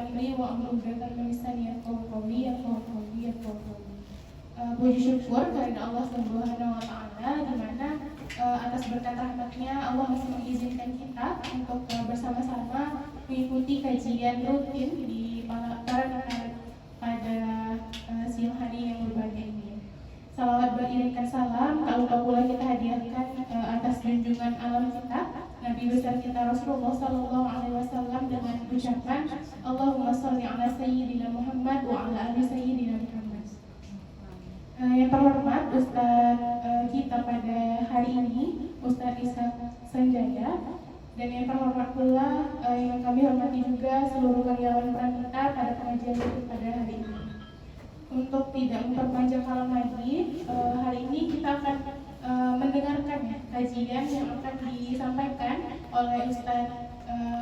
amri wa amrudatan min lisani yafqahu qawli. Puji syukur kepada Allah Subhanahu wa taala di mana atas berkat rahmatnya Allah masih mengizinkan kita untuk bersama-sama mengikuti kajian rutin di pada siang hari yang berbahagia ini. Salawat beriringkan salam, tak lupa pula kita hadiahkan atas junjungan alam kita, Nabi besar kita Rasulullah Sallallahu Alaihi Wasallam dengan ucapan Allahumma sholli ala Sayyidina Muhammad wa ala ali Sayyidina Muhammad. Yang terhormat Ustadz kita pada hari ini, Ustadz Ishak Sanjaya, dan yang terhormat pula yang kami hormati juga seluruh karyawan Pranita pada pengajian itu pada hari ini. Untuk tidak memperpanjang kalam lagi, hari ini kita akan mendengarkan kajian yang akan disampaikan oleh Ustadz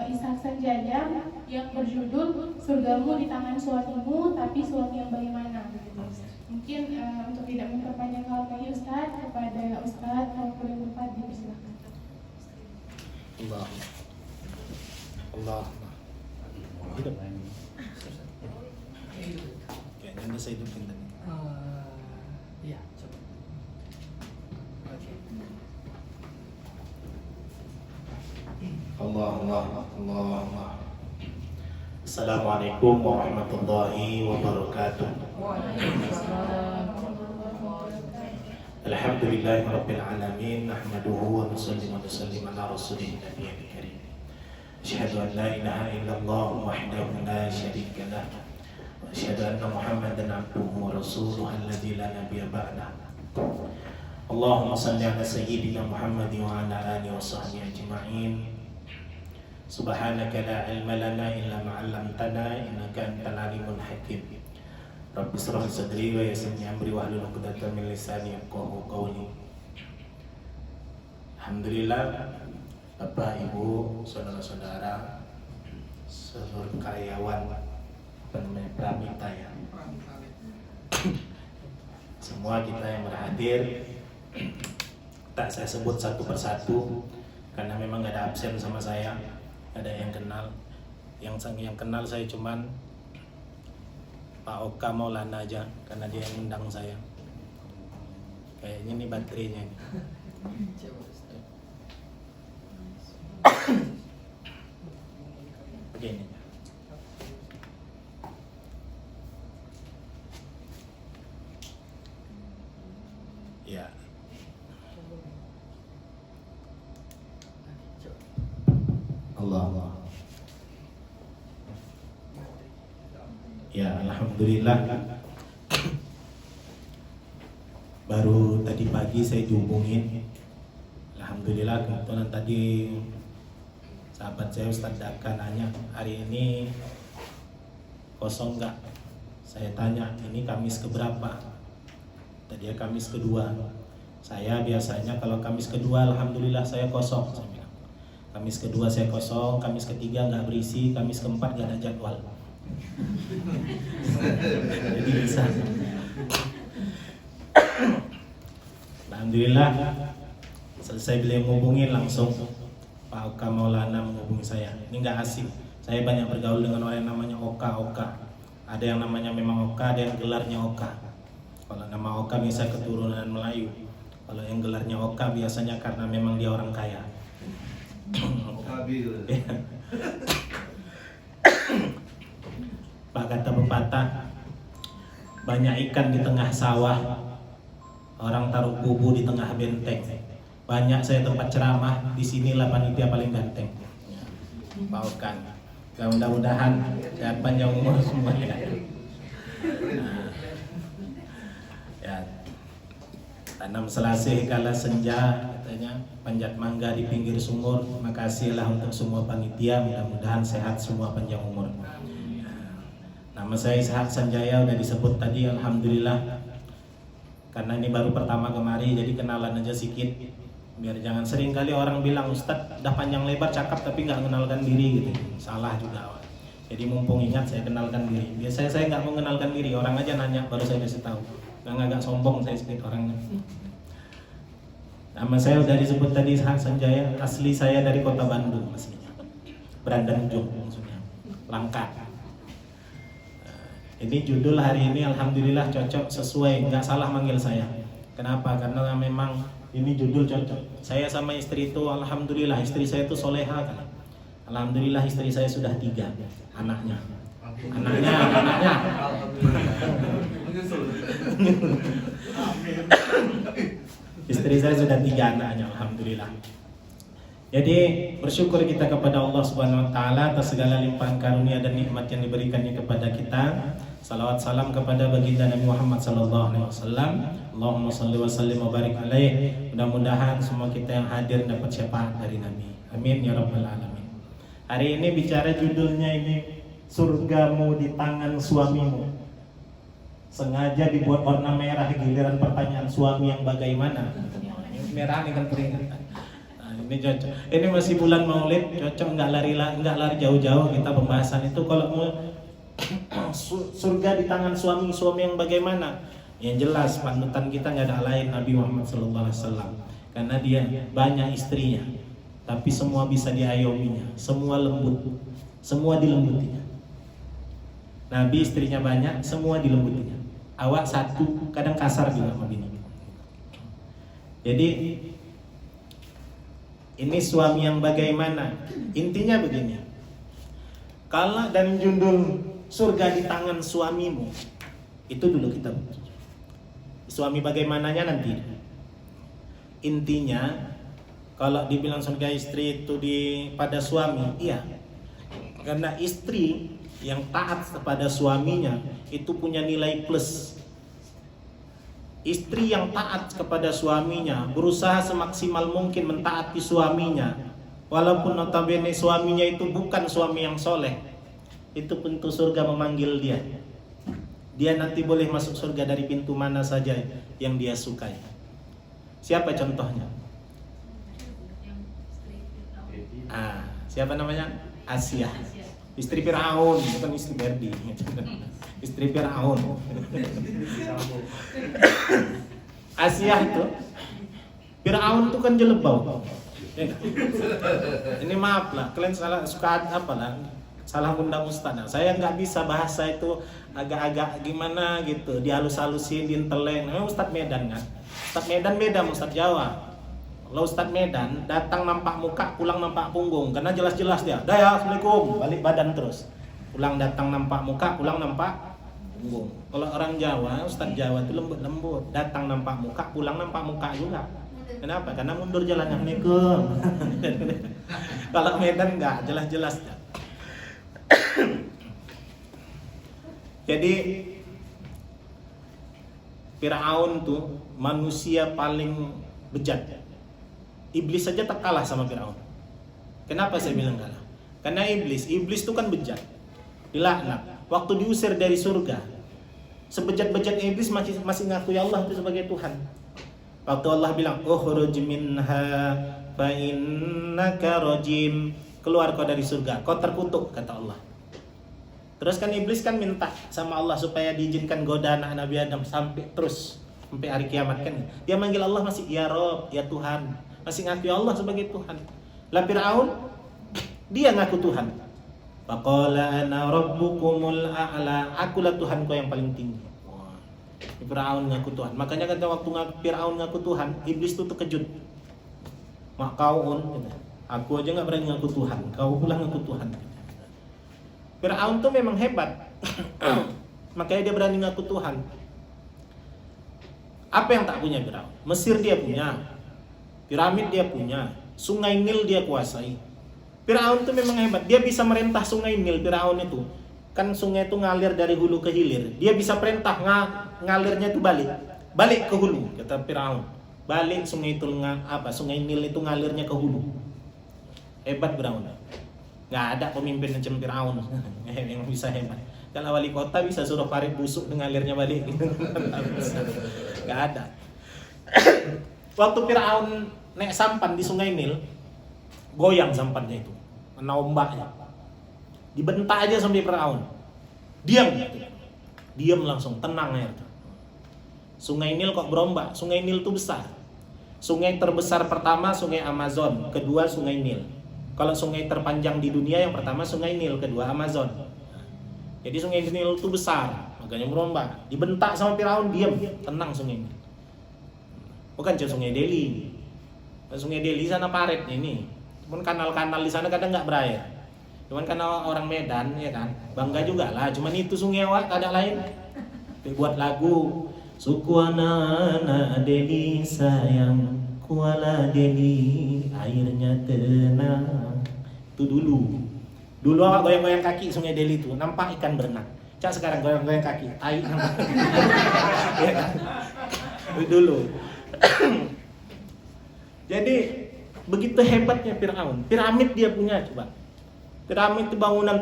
Ishak Sanjaya yang berjudul Surgamu di Tangan Suamimu, tapi suami yang bagaimana? Mungkin untuk tidak memperpanjang kalam lagi Ustadz, kepada Ustadz Maulana Muhammad dipersilakan. Allah. Hidup. Kayaknya udah saya hidupin tadi. Iya, coba. Oke. Allah. Assalamualaikum warahmatullahi wabarakatuh. Alhamdulillahi rabbil alamin, nahmaduhu wa nusalli wa nusallim ala rasulih nabiyil karim. Asyhadu an la ilaha illallah wahdahu la syarika lah. Wa asyhadu anna Muhammadan abduhu wa rasuluhu alladzi la nabiyya ba'dah. Allahumma shalli ala sayyidina Muhammad wa ala alihi wa sahbihi ajma'in. Subhanaka la ilma lana illa ma 'allamtana innaka antal alimul hakim. Rabbi shrah li sadri wa yassir li amri wahlul 'uqdatam min lisani yafqahu qawli. Alhamdulillah, Bapak, Ibu, saudara-saudara, seluruh karyawan Pranita ya. Semua kita yang berhadir, tak saya sebut satu persatu karena memang gak ada absen sama saya. Ada yang kenal, yang kenal saya cuman Pak Oka Maulana aja, karena dia yang undang saya. Kayaknya ini baterainya nih. Begini. Ya. Allah. Ya, alhamdulillah. Baru tadi pagi saya dihubungin. Alhamdulillah, kebetulan tadi sahabat saya Ustadz Daka nanya, hari ini kosong nggak? Saya tanya, ini Kamis keberapa? Tadi Kamis kedua. Saya biasanya kalau Kamis kedua, alhamdulillah saya kosong. Saya bilang, Kamis kedua saya kosong, Kamis ketiga nggak berisi, Kamis keempat nggak ada jadwal. Jadi bisa. Alhamdulillah, selesai beliau menghubungin langsung Pak Oka Maulana menghubungi saya. Ini nggak asing. Saya banyak bergaul dengan orang yang namanya Oka. Ada yang namanya memang Oka, ada yang gelarnya Oka. Kalau nama Oka bisa keturunan Melayu. Kalau yang gelarnya Oka biasanya karena memang dia orang kaya. Pak, kata pepatah, banyak ikan di tengah sawah, orang taruh bubu di tengah benteng. Banyak saya tempat ceramah, disinilah panitia paling ganteng. Pak Oka, mudah-mudahan sehat panjang umur semuanya. Ya, tanam selasih kala senja, katanya panjat mangga di pinggir sumur. Makasihlah untuk semua panitia, mudah-mudahan sehat semua panjang umur. Nama saya Ishak Sanjaya udah disebut tadi, alhamdulillah. Karena ini baru pertama kemari, jadi kenalan aja sedikit. Biar jangan sering kali orang bilang, Ustadz dah panjang lebar cakap tapi nggak mengenalkan diri gitu. Salah juga. Jadi mumpung ingat saya kenalkan diri. Biasanya saya nggak mengenalkan diri, orang aja nanya baru saya kasih tahu. Agak sombong saya sedikit orangnya. Nama saya udah disebut tadi Ishak Sanjaya. Asli saya dari kota Bandung aslinya. Berandan Ujung maksudnya. Langka. Ini judul hari ini alhamdulillah cocok, sesuai, nggak salah manggil saya. Kenapa? Karena memang ini judul cocok. Saya sama istri itu alhamdulillah, istri saya itu soleha kan. Alhamdulillah istri saya sudah 3 anaknya. Anaknya. Istri saya sudah 3 anaknya, alhamdulillah. Jadi bersyukur kita kepada Allah Subhanahu wa taala atas segala limpahan karunia dan nikmat yang diberikannya kepada kita. Salawat salam kepada baginda Nabi Muhammad sallallahu alaihi wasallam. Allahumma shalli wa sallim wa barik alaihi. Mudah-mudahan semua kita yang hadir dapat syafaat dari Nabi. Amin ya rabbal alamin. Hari ini bicara judulnya ini, surgamu di tangan suamimu. Sengaja dibuat warna merah, giliran pertanyaan suami yang bagaimana. Merah ini kan peringatan. Ini cocok. Ini masih bulan Maulid, cocok, nggak lari jauh-jauh kita pembahasan itu. Kalau mau surga di tangan suami yang bagaimana? Yang jelas panutan kita nggak ada lain Nabi Muhammad SAW. Karena dia banyak istrinya, tapi semua bisa diayominya, semua lembut, semua dilembutinya. Nabi istrinya banyak, semua dilembutinya. Awak satu, kadang kasar juga sama bini. Jadi ini suami yang bagaimana? Intinya begini. Kalau dan judul surga di tangan suamimu, itu dulu kita. Suami bagaimananya nanti. Intinya kalau dibilang surga istri itu pada suami, iya. Karena istri yang taat kepada suaminya itu punya nilai plus. Istri yang taat kepada suaminya, berusaha semaksimal mungkin mentaati suaminya, walaupun notabene suaminya itu bukan suami yang soleh, itu pintu surga memanggil dia. Dia nanti boleh masuk surga dari pintu mana saja yang dia sukai. Siapa contohnya? Siapa namanya? Asia. Istri Firaun, bukan istri Berdi. Istri Firaun. Asia itu, Firaun itu kan jelebau. Ini maaf lah, kalian suka apa lah? Salah undang ustaz. Saya nggak bisa bahasa itu agak-agak gimana gitu, dihalus-halusin, dinteleng. Memang Ustadz Medan kan? Ustadz Medan beda sama Ustadz Jawa. Kalau Ustadz Medan datang nampak muka, pulang nampak punggung, karena jelas-jelas dia. Dah, assalamualaikum, balik badan terus. Pulang datang nampak muka, pulang nampak punggung. Kalau orang Jawa, Ustadz Jawa itu lembut-lembut. Datang nampak muka, pulang nampak muka juga. Kenapa? Karena mundur jalannya, assalamualaikum. Kalau Medan enggak, jelas-jelas. Jadi Firaun tuh manusia paling bejat. Iblis saja tak kalah sama Firaun. Kenapa saya bilang kalah? Karena iblis tuh kan bejat, dilaknat. Waktu diusir dari surga, sebejat-bejat iblis masih ngakui Allah itu sebagai Tuhan. Waktu Allah bilang, "Ukhruj minha fa innaka rajim." Keluar kau dari surga, kau terkutuk, kata Allah. Terus kan iblis kan minta sama Allah supaya diizinkan goda anak Nabi Adam sampai hari kiamat kan. Dia manggil Allah masih ya Rob, ya Tuhan, masih ngaku Allah sebagai Tuhan. Lah Firaun dia ngaku Tuhan. Faqala ana rabbukumul a'la, akulah Tuhan kau yang paling tinggi. Wah. Firaun ngaku Tuhan. Makanya kata waktu Firaun ngaku Tuhan, iblis itu terkejut. Mak kau aku aja nggak berani ngaku Tuhan, kau pula ngaku Tuhan. Firaun tuh memang hebat. Makanya dia berani ngaku Tuhan. Apa yang tak punya Firaun? Mesir dia punya, piramid dia punya, Sungai Nil dia kuasai. Firaun tuh memang hebat. Dia bisa merintah Sungai Nil. Firaun itu kan sungai itu ngalir dari hulu ke hilir. Dia bisa perintah ngalirnya itu balik ke hulu, kata Firaun. Balik sungai itu Sungai Nil itu ngalirnya ke hulu. Hebat Firaun. Nggak ada pemimpin macam Firaun yang bisa hebat. Kalau wali kota bisa suruh parit busuk ngalirnya balik. Nggak ada. Waktu Firaun naik sampan di Sungai Nil, goyang sampannya itu, kena ombaknya. Dibentak aja sampai Firaun. Diam langsung, tenang air. Sungai Nil kok berombak? Sungai Nil itu besar. Sungai terbesar pertama Sungai Amazon, kedua Sungai Nil. Kalau sungai terpanjang di dunia yang pertama Sungai Nil, kedua Amazon. Jadi sungai Nil itu besar, makanya berombak. Dibentak sama Firaun, diam, tenang sungai ini. Bukan cuma sungai Delhi. Sungai Delhi sana paretnya ini. Cuman kanal-kanal di sana kadang nggak berair. Cuman karena orang Medan ya kan, bangga juga lah. Cuman itu sungai awak, tak ada lain. Buat lagu suku anak Delhi sayang Kuala Delhi airnya tenang. Itu dulu awak goyang-goyang kaki sungai Delhi itu nampak ikan berenang. Cak sekarang goyang-goyang kaki air nampak. Ya kan? Dulu. Jadi begitu hebatnya Firaun. Piramid dia punya, coba. Piramid itu bangunan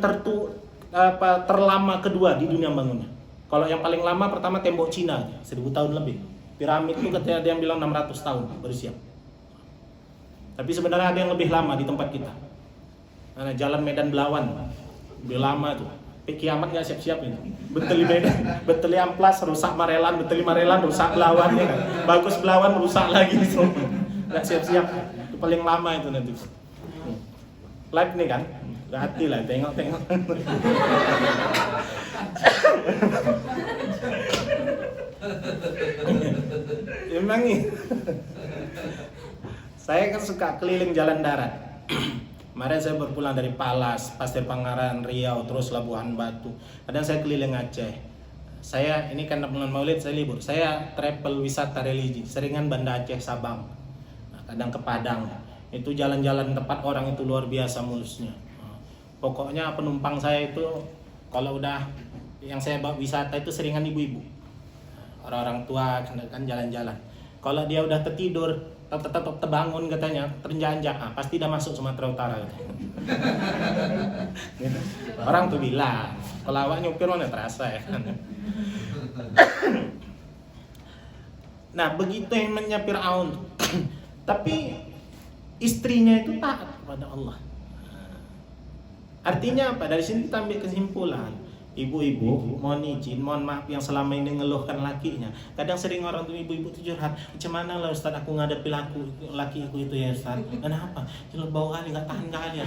terlama kedua di dunia bangunnya. Kalau yang paling lama pertama tembok Cina, 1000 tahun lebih. Piramid itu katanya ada yang bilang 600 tahun baru siap. Tapi sebenarnya ada yang lebih lama di tempat kita. Nah, Jalan Medan Belawan, lebih lama tuh. Sampai kiamat nggak siap-siap ini. Beteli Medan, beteli Amplas, rusak Marelan, beteli Marelan, rusak Belawan ya kan. Bagus Belawan, rusak lagi semua. Nggak siap-siap. Itu paling lama itu nanti. Live nih kan, hati lah, tengok-tengok. Emang nih. Saya kan suka keliling jalan darat. Kemarin saya berpulang dari Palas, Pasir Pangaran, Riau, terus Labuhan Batu. Kadang saya keliling Aceh. Saya ini karena bulan Maulid saya libur. Saya travel wisata religi, seringan Banda Aceh Sabang. Nah, kadang ke Padang. Itu jalan-jalan tempat orang itu luar biasa mulusnya. Pokoknya penumpang saya itu kalau udah yang saya bawa wisata itu seringan ibu-ibu. Orang-orang tua kan jalan-jalan. Kalau dia udah tertidur, tetap terbangun katanya, terinjak-injak, pasti udah masuk Sumatera Utara gitu. Gitu. Orang tuh bilang, kalau awak nyupir mana terasa ya kan. Nah, begitu hebatnya Firaun. Tapi istrinya itu taat kepada Allah. Artinya apa? Dari sini kita ambil kesimpulan. Ibu-ibu, mohon izin, mohon maaf yang selama ini ngeluhkan lakinya. Kadang sering orang tuh ibu-ibu tuh curhat, macam mana lah Ustaz aku ngadepi lakiku itu ya Ustaz. Kenapa? Jelas bau kali, nggak tahan kali ya.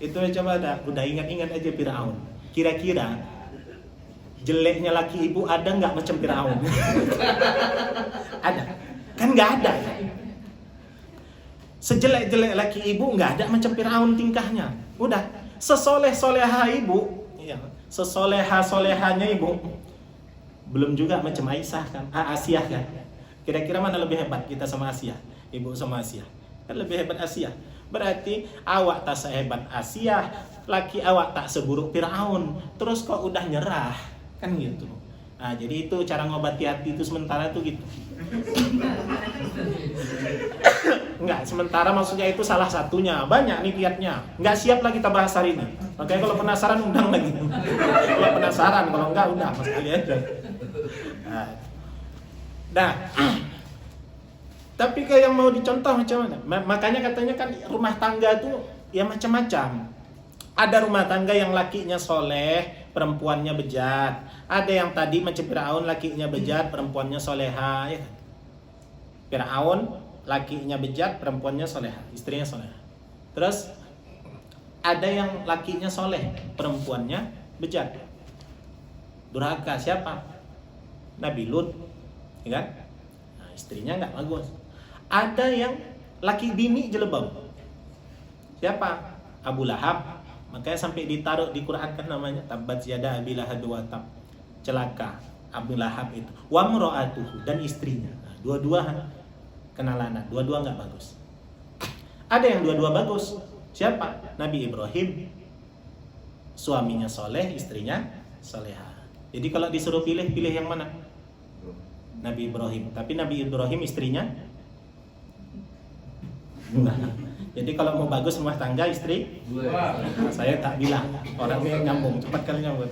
Itu coba udah ingat-ingat aja Firaun. Kira-kira jeleknya laki ibu ada nggak macam Firaun? Ada? Kan nggak ada. Sejelek-jelek laki ibu nggak ada macam Firaun tingkahnya. Udah. Sesoleh-soleha ibu, ya, sesoleha-solehanya ibu, belum juga macam Aisyah kan, Asiyah kan. Kira-kira mana lebih hebat kita sama Asiyah? Ibu sama Asiyah, kan lebih hebat Asiyah. Berarti awak tak sehebat Asiyah, laki awak tak seburuk Firaun. Terus kok udah nyerah, kan gitu. Nah, jadi itu cara ngobati hati itu sementara tuh gitu. Enggak, sementara maksudnya itu salah satunya. Banyak nih kiatnya. Enggak siap lah kita bahas hari ini. Makanya kalau penasaran undang lagi. Kalau penasaran, kalau enggak udah mas kali aja. Nah, tapi kayak yang mau dicontoh macam mana? Makanya katanya kan rumah tangga tuh ya macam-macam. Ada rumah tangga yang lakinya soleh, perempuannya bejat. Ada yang tadi macam Firaun, lakinya bejat, perempuannya soleha. Ya kan? Firaun, lakinya bejat, perempuannya soleha, istrinya soleha. Terus ada yang lakinya soleh, perempuannya bejat. Durhaka siapa? Nabi Lut, ya kan? Nah, istrinya nggak bagus. Ada yang laki bini jelebab. Siapa? Abu Lahab. Makanya sampai ditaruh di Quran kan namanya tabbat yada Abi Lahab wa tab. Celaka Abu Lahab itu. Wa mra'atuhu, dan istrinya. Nah, dua-dua kenalan, dua-dua nggak bagus. Ada yang dua-dua bagus. Siapa? Nabi Ibrahim. Suaminya soleh, istrinya soleha. Jadi kalau disuruh pilih yang mana? Nabi Ibrahim. Tapi Nabi Ibrahim istrinya enggak. Jadi kalau mau bagus rumah tangga istri, saya tak bilang, orangnya nyambung, cepat kali nyambung.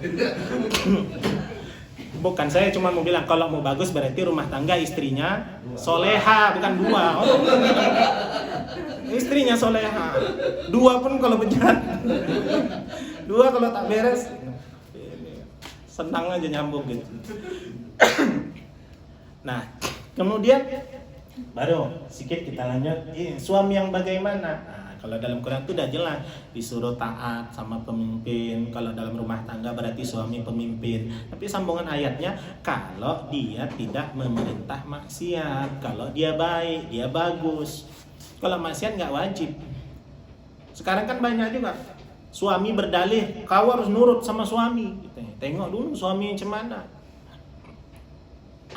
Bukan, saya cuma mau bilang kalau mau bagus berarti rumah tangga istrinya soleha, bukan dua. Oh, istrinya soleha. Dua pun kalau bejat. Dua kalau tak beres, senang aja nyambung gitu. Nah, kemudian baru sedikit kita lanjut. Suami yang bagaimana? Nah, kalau dalam Quran itu udah jelas disuruh taat sama pemimpin. Kalau dalam rumah tangga berarti suami pemimpin. Tapi sambungan ayatnya kalau dia tidak memerintah maksiat, kalau dia baik, dia bagus. Kalau maksiat nggak wajib. Sekarang kan banyak juga suami berdalih kau harus nurut sama suami. Tengok dulu suami macam mana.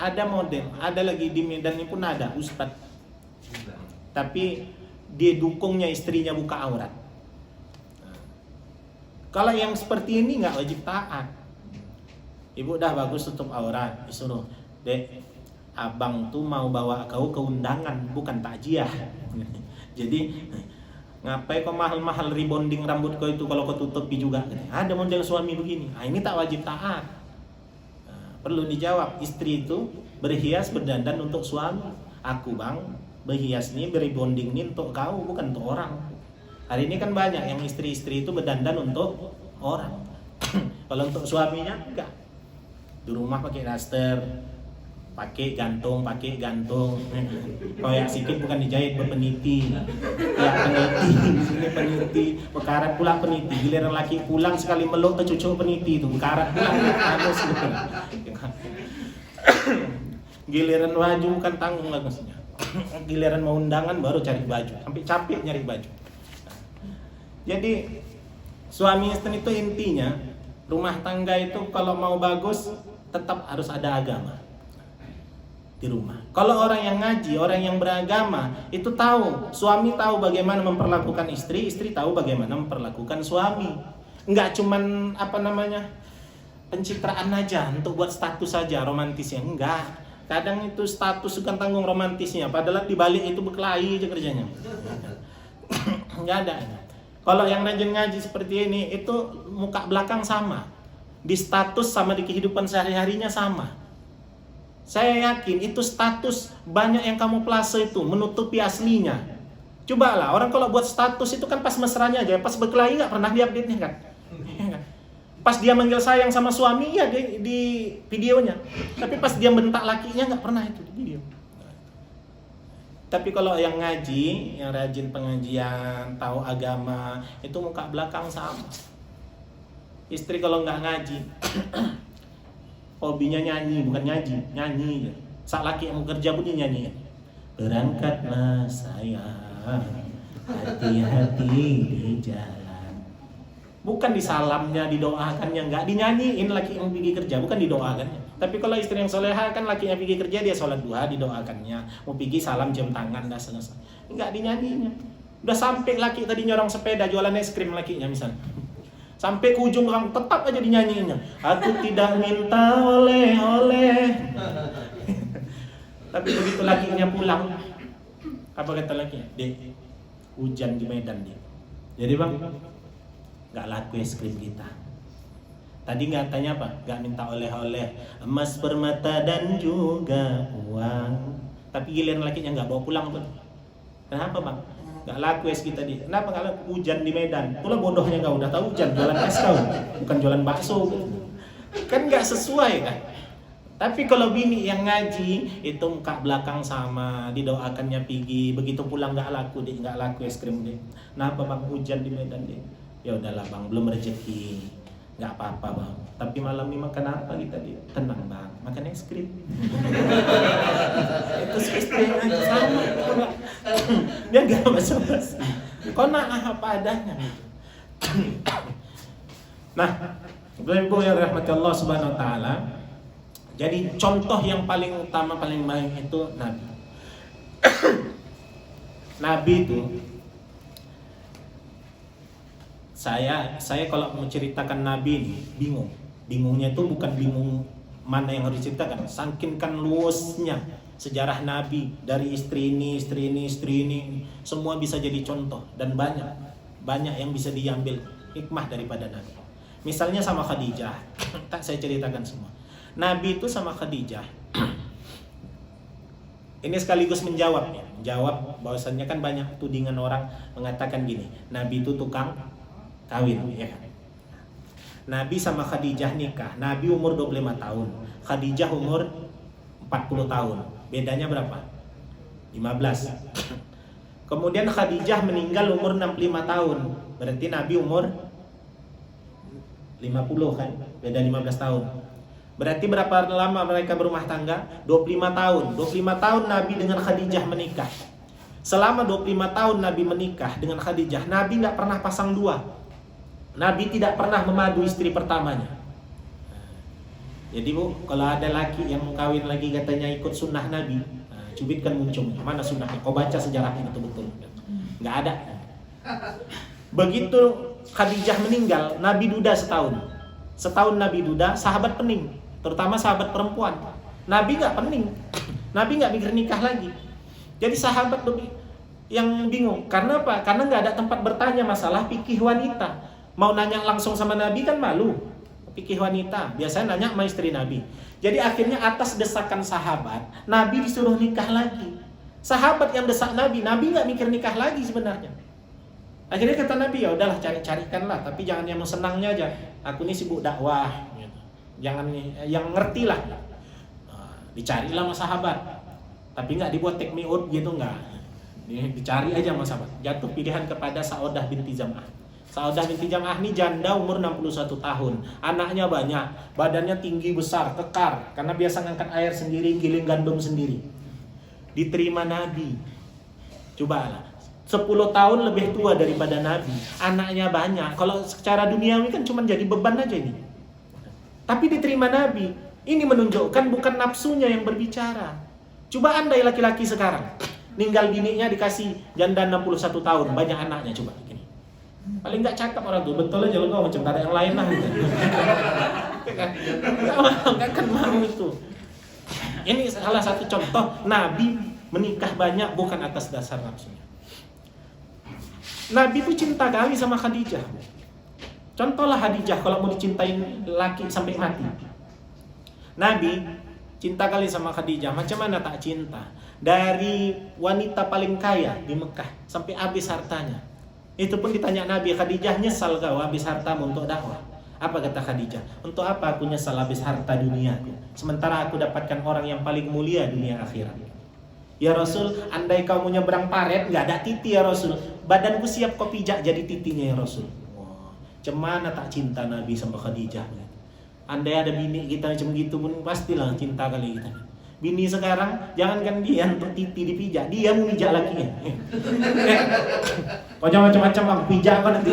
Ada model, ada lagi di Medan ini pun ada ustadz, tapi dia dukungnya istrinya buka aurat. Kalau yang seperti ini nggak wajib taat. Ibu dah bagus tutup aurat, disuruh, dek, abang tuh mau bawa kau ke undangan bukan takjiah. Jadi ngapain kau mahal-mahal rebonding rambut kau itu kalau kau tutupi juga. Ada model suami begini. Ini tak wajib taat. Perlu dijawab, istri itu berhias berdandan untuk suami. Aku bang berhias nih, berebonding nih untuk kau, bukan untuk orang. Hari ini kan banyak yang istri-istri itu berdandan untuk orang. Kalau untuk suaminya enggak. Di rumah pakai daster, pakai gantung. Koyak sikit bukan dijahit, berpeniti. Ya peniti, sini peniti, bekarat pula peniti. Giliran laki pulang sekali meluk ke cucu peniti itu, bekarat pula. Giliran baju bukan tanggung bagusnya. Giliran mau undangan baru cari baju, sampai capek nyari baju. Jadi suami istri itu intinya rumah tangga itu kalau mau bagus tetap harus ada agama di rumah. Kalau orang yang ngaji, orang yang beragama itu tahu, suami tahu bagaimana memperlakukan istri, istri tahu bagaimana memperlakukan suami. Enggak cuman pencitraan aja untuk buat status saja romantisnya, enggak. Kadang itu status bukan tanggung romantisnya, padahal di balik itu berkelahi aja kerjanya. Enggak ada. Kalau yang rajin ngaji seperti ini itu muka belakang sama. Di status sama di kehidupan sehari-harinya sama. Saya yakin itu status banyak yang kamu plase itu menutupi aslinya. Cobalah, orang kalau buat status itu kan pas mesranya aja, pas berkelahi nggak pernah diupdate-nya kan. Pas dia manggil sayang sama suami ya di videonya. Tapi pas dia bentak lakinya nggak pernah itu di video. Tapi kalau yang ngaji, yang rajin pengajian, tahu agama, itu muka belakang sama. Istri kalau nggak ngaji, hobinya nyanyi, bukan nyanyi ya. Saat laki yang mau kerja pun dia nyanyi. Berangkatlah sayang, hati-hati di jalan. Bukan disalamnya, didoakannya, enggak, dinyanyiin laki yang pergi kerja, bukan didoakannya. Tapi kalau istri yang soleha kan lakinya pergi kerja, dia sholat duha, didoakannya. Mau pergi salam cium tangan, dah selesai. Enggak dinyanyinya. Udah sampai laki tadi nyorong sepeda jualan es krim lakinya misalnya. Sampai ke ujung orang tetap aja dinyanyiinnya. Aku tidak minta oleh-oleh. Tapi begitu lakinya pulang, apa kata lakinya? Dek, hujan di Medan dia. Jadi bang, nggak laku es krim kita. Tadi nggak tanya apa? Nggak minta oleh-oleh, emas, permata dan juga uang. Tapi giliran lakinya nggak bawa pulang tuh. Kenapa bang? Nggak laku es kita di. Kenapa nggak laku? Hujan di Medan. Itulah bodohnya kau udah tahu hujan jualan es kau, bukan jualan bakso. Kan nggak sesuai kan? Tapi kalau bini yang ngaji itu muka belakang sama, didoakannya pergi, begitu pulang nggak laku deh, nggak laku es krim deh. Kenapa bang? Hujan di Medan deh. Ya udahlah bang, belum rezeki, nggak apa-apa bang. Tapi malam ini makan apa kita deh? Tenang bang, makan es krim. Itu istri aja sama, dia nggak basa-basi. Kau nak apa adanya. Nah, ibu yang rahmati Allah Subhanahu Wa Taala. Jadi contoh yang paling utama, paling baik itu Nabi. Nabi itu, saya kalau menceritakan Nabi ini bingung. Bingungnya itu bukan bingung mana yang harus diceritakan, saking kan luasnya sejarah Nabi dari istri ini, semua bisa jadi contoh dan banyak yang bisa diambil hikmah daripada Nabi. Misalnya sama Khadijah, tak saya ceritakan semua. Nabi itu sama Khadijah. Ini sekaligus menjawab bahwasannya kan banyak tudingan orang mengatakan gini, Nabi itu tukang kawin, ya kan? Nabi sama Khadijah nikah. Nabi umur 25 tahun, Khadijah umur 40 tahun. Bedanya berapa? 15. Kemudian Khadijah meninggal umur 65 tahun. Berarti Nabi umur 50 kan? Beda 15 tahun. Berarti berapa lama mereka berumah tangga? 25 tahun. 25 tahun Nabi dengan Khadijah menikah. Selama 25 tahun Nabi menikah dengan Khadijah, Nabi nggak pernah pasang dua. Nabi tidak pernah memadu istri pertamanya. Jadi Bu, kalau ada laki yang mau kawin lagi katanya ikut sunnah Nabi, cubitkan muncung. Mana sunnahnya? Kau baca sejarahnya betul-betul. Nggak ada. Begitu Khadijah meninggal, Nabi duda setahun. Setahun Nabi duda, sahabat pening. Terutama sahabat perempuan. Nabi nggak pening. Nabi nggak mikir nikah lagi. Jadi sahabat yang bingung. Karena apa? Karena nggak ada tempat bertanya masalah fikih wanita. Mau nanya langsung sama Nabi kan malu. Fikih wanita, biasanya nanya sama istri Nabi. Jadi akhirnya atas desakan sahabat, Nabi disuruh nikah lagi. Sahabat yang desak Nabi nggak mikir nikah lagi sebenarnya. Akhirnya kata Nabi, ya udahlah cari-carikanlah, tapi jangan yang senangnya aja. Aku ini sibuk dakwah, gitu. Jangan yang ngerti lah. Dicarilah sama sahabat, tapi nggak dibuat take me out gitu nggak. Dicari aja sama sahabat. Jatuh pilihan kepada Saudah binti Zam'ah. Saudah binti Zam'ah ini janda umur 61 tahun. Anaknya banyak, badannya tinggi besar, kekar. Karena biasa ngangkat air sendiri, giling gandum sendiri. Diterima Nabi. Cobalah, 10 tahun lebih tua daripada Nabi. Anaknya banyak. Kalau secara duniawi kan cuma jadi beban aja ini. Tapi diterima Nabi. Ini menunjukkan bukan nafsunya yang berbicara. Coba andai laki-laki sekarang ninggal bininya dikasih janda 61 tahun, banyak anaknya, coba gini. Paling nggak cakap orang tuh, betul aja lo macam ada yang lain lah. Nggak akan mau itu. Ini salah satu contoh Nabi menikah banyak bukan atas dasar nafsunya. Nabi itu cinta kali sama Khadijah. Contohlah Khadijah kalau mau dicintain laki sampai mati. Nabi cinta kali sama Khadijah. Macam mana tak cinta? Dari wanita paling kaya di Mekah sampai habis hartanya. Itu pun ditanya Nabi, Khadijah, nyesal kau habis hartamu untuk dakwah? Apa kata Khadijah? Untuk apa aku nyesal habis harta duniaku, sementara aku dapatkan orang yang paling mulia dunia akhirat? Ya Rasul, andai kau mau nyebrang paret, nggak ada titi ya Rasul, badanku siap kau pijak jadi titinya ya Rasul. Wah, cemana tak cinta Nabi sama Khadijah. Andai ada bini kita macam gitu pun pastilah cinta kali kita. Bini sekarang jangankan dia untuk titi dipijak, dia mau pijak lakinya. Kau jangan macam-macam bang, pijak apa nanti?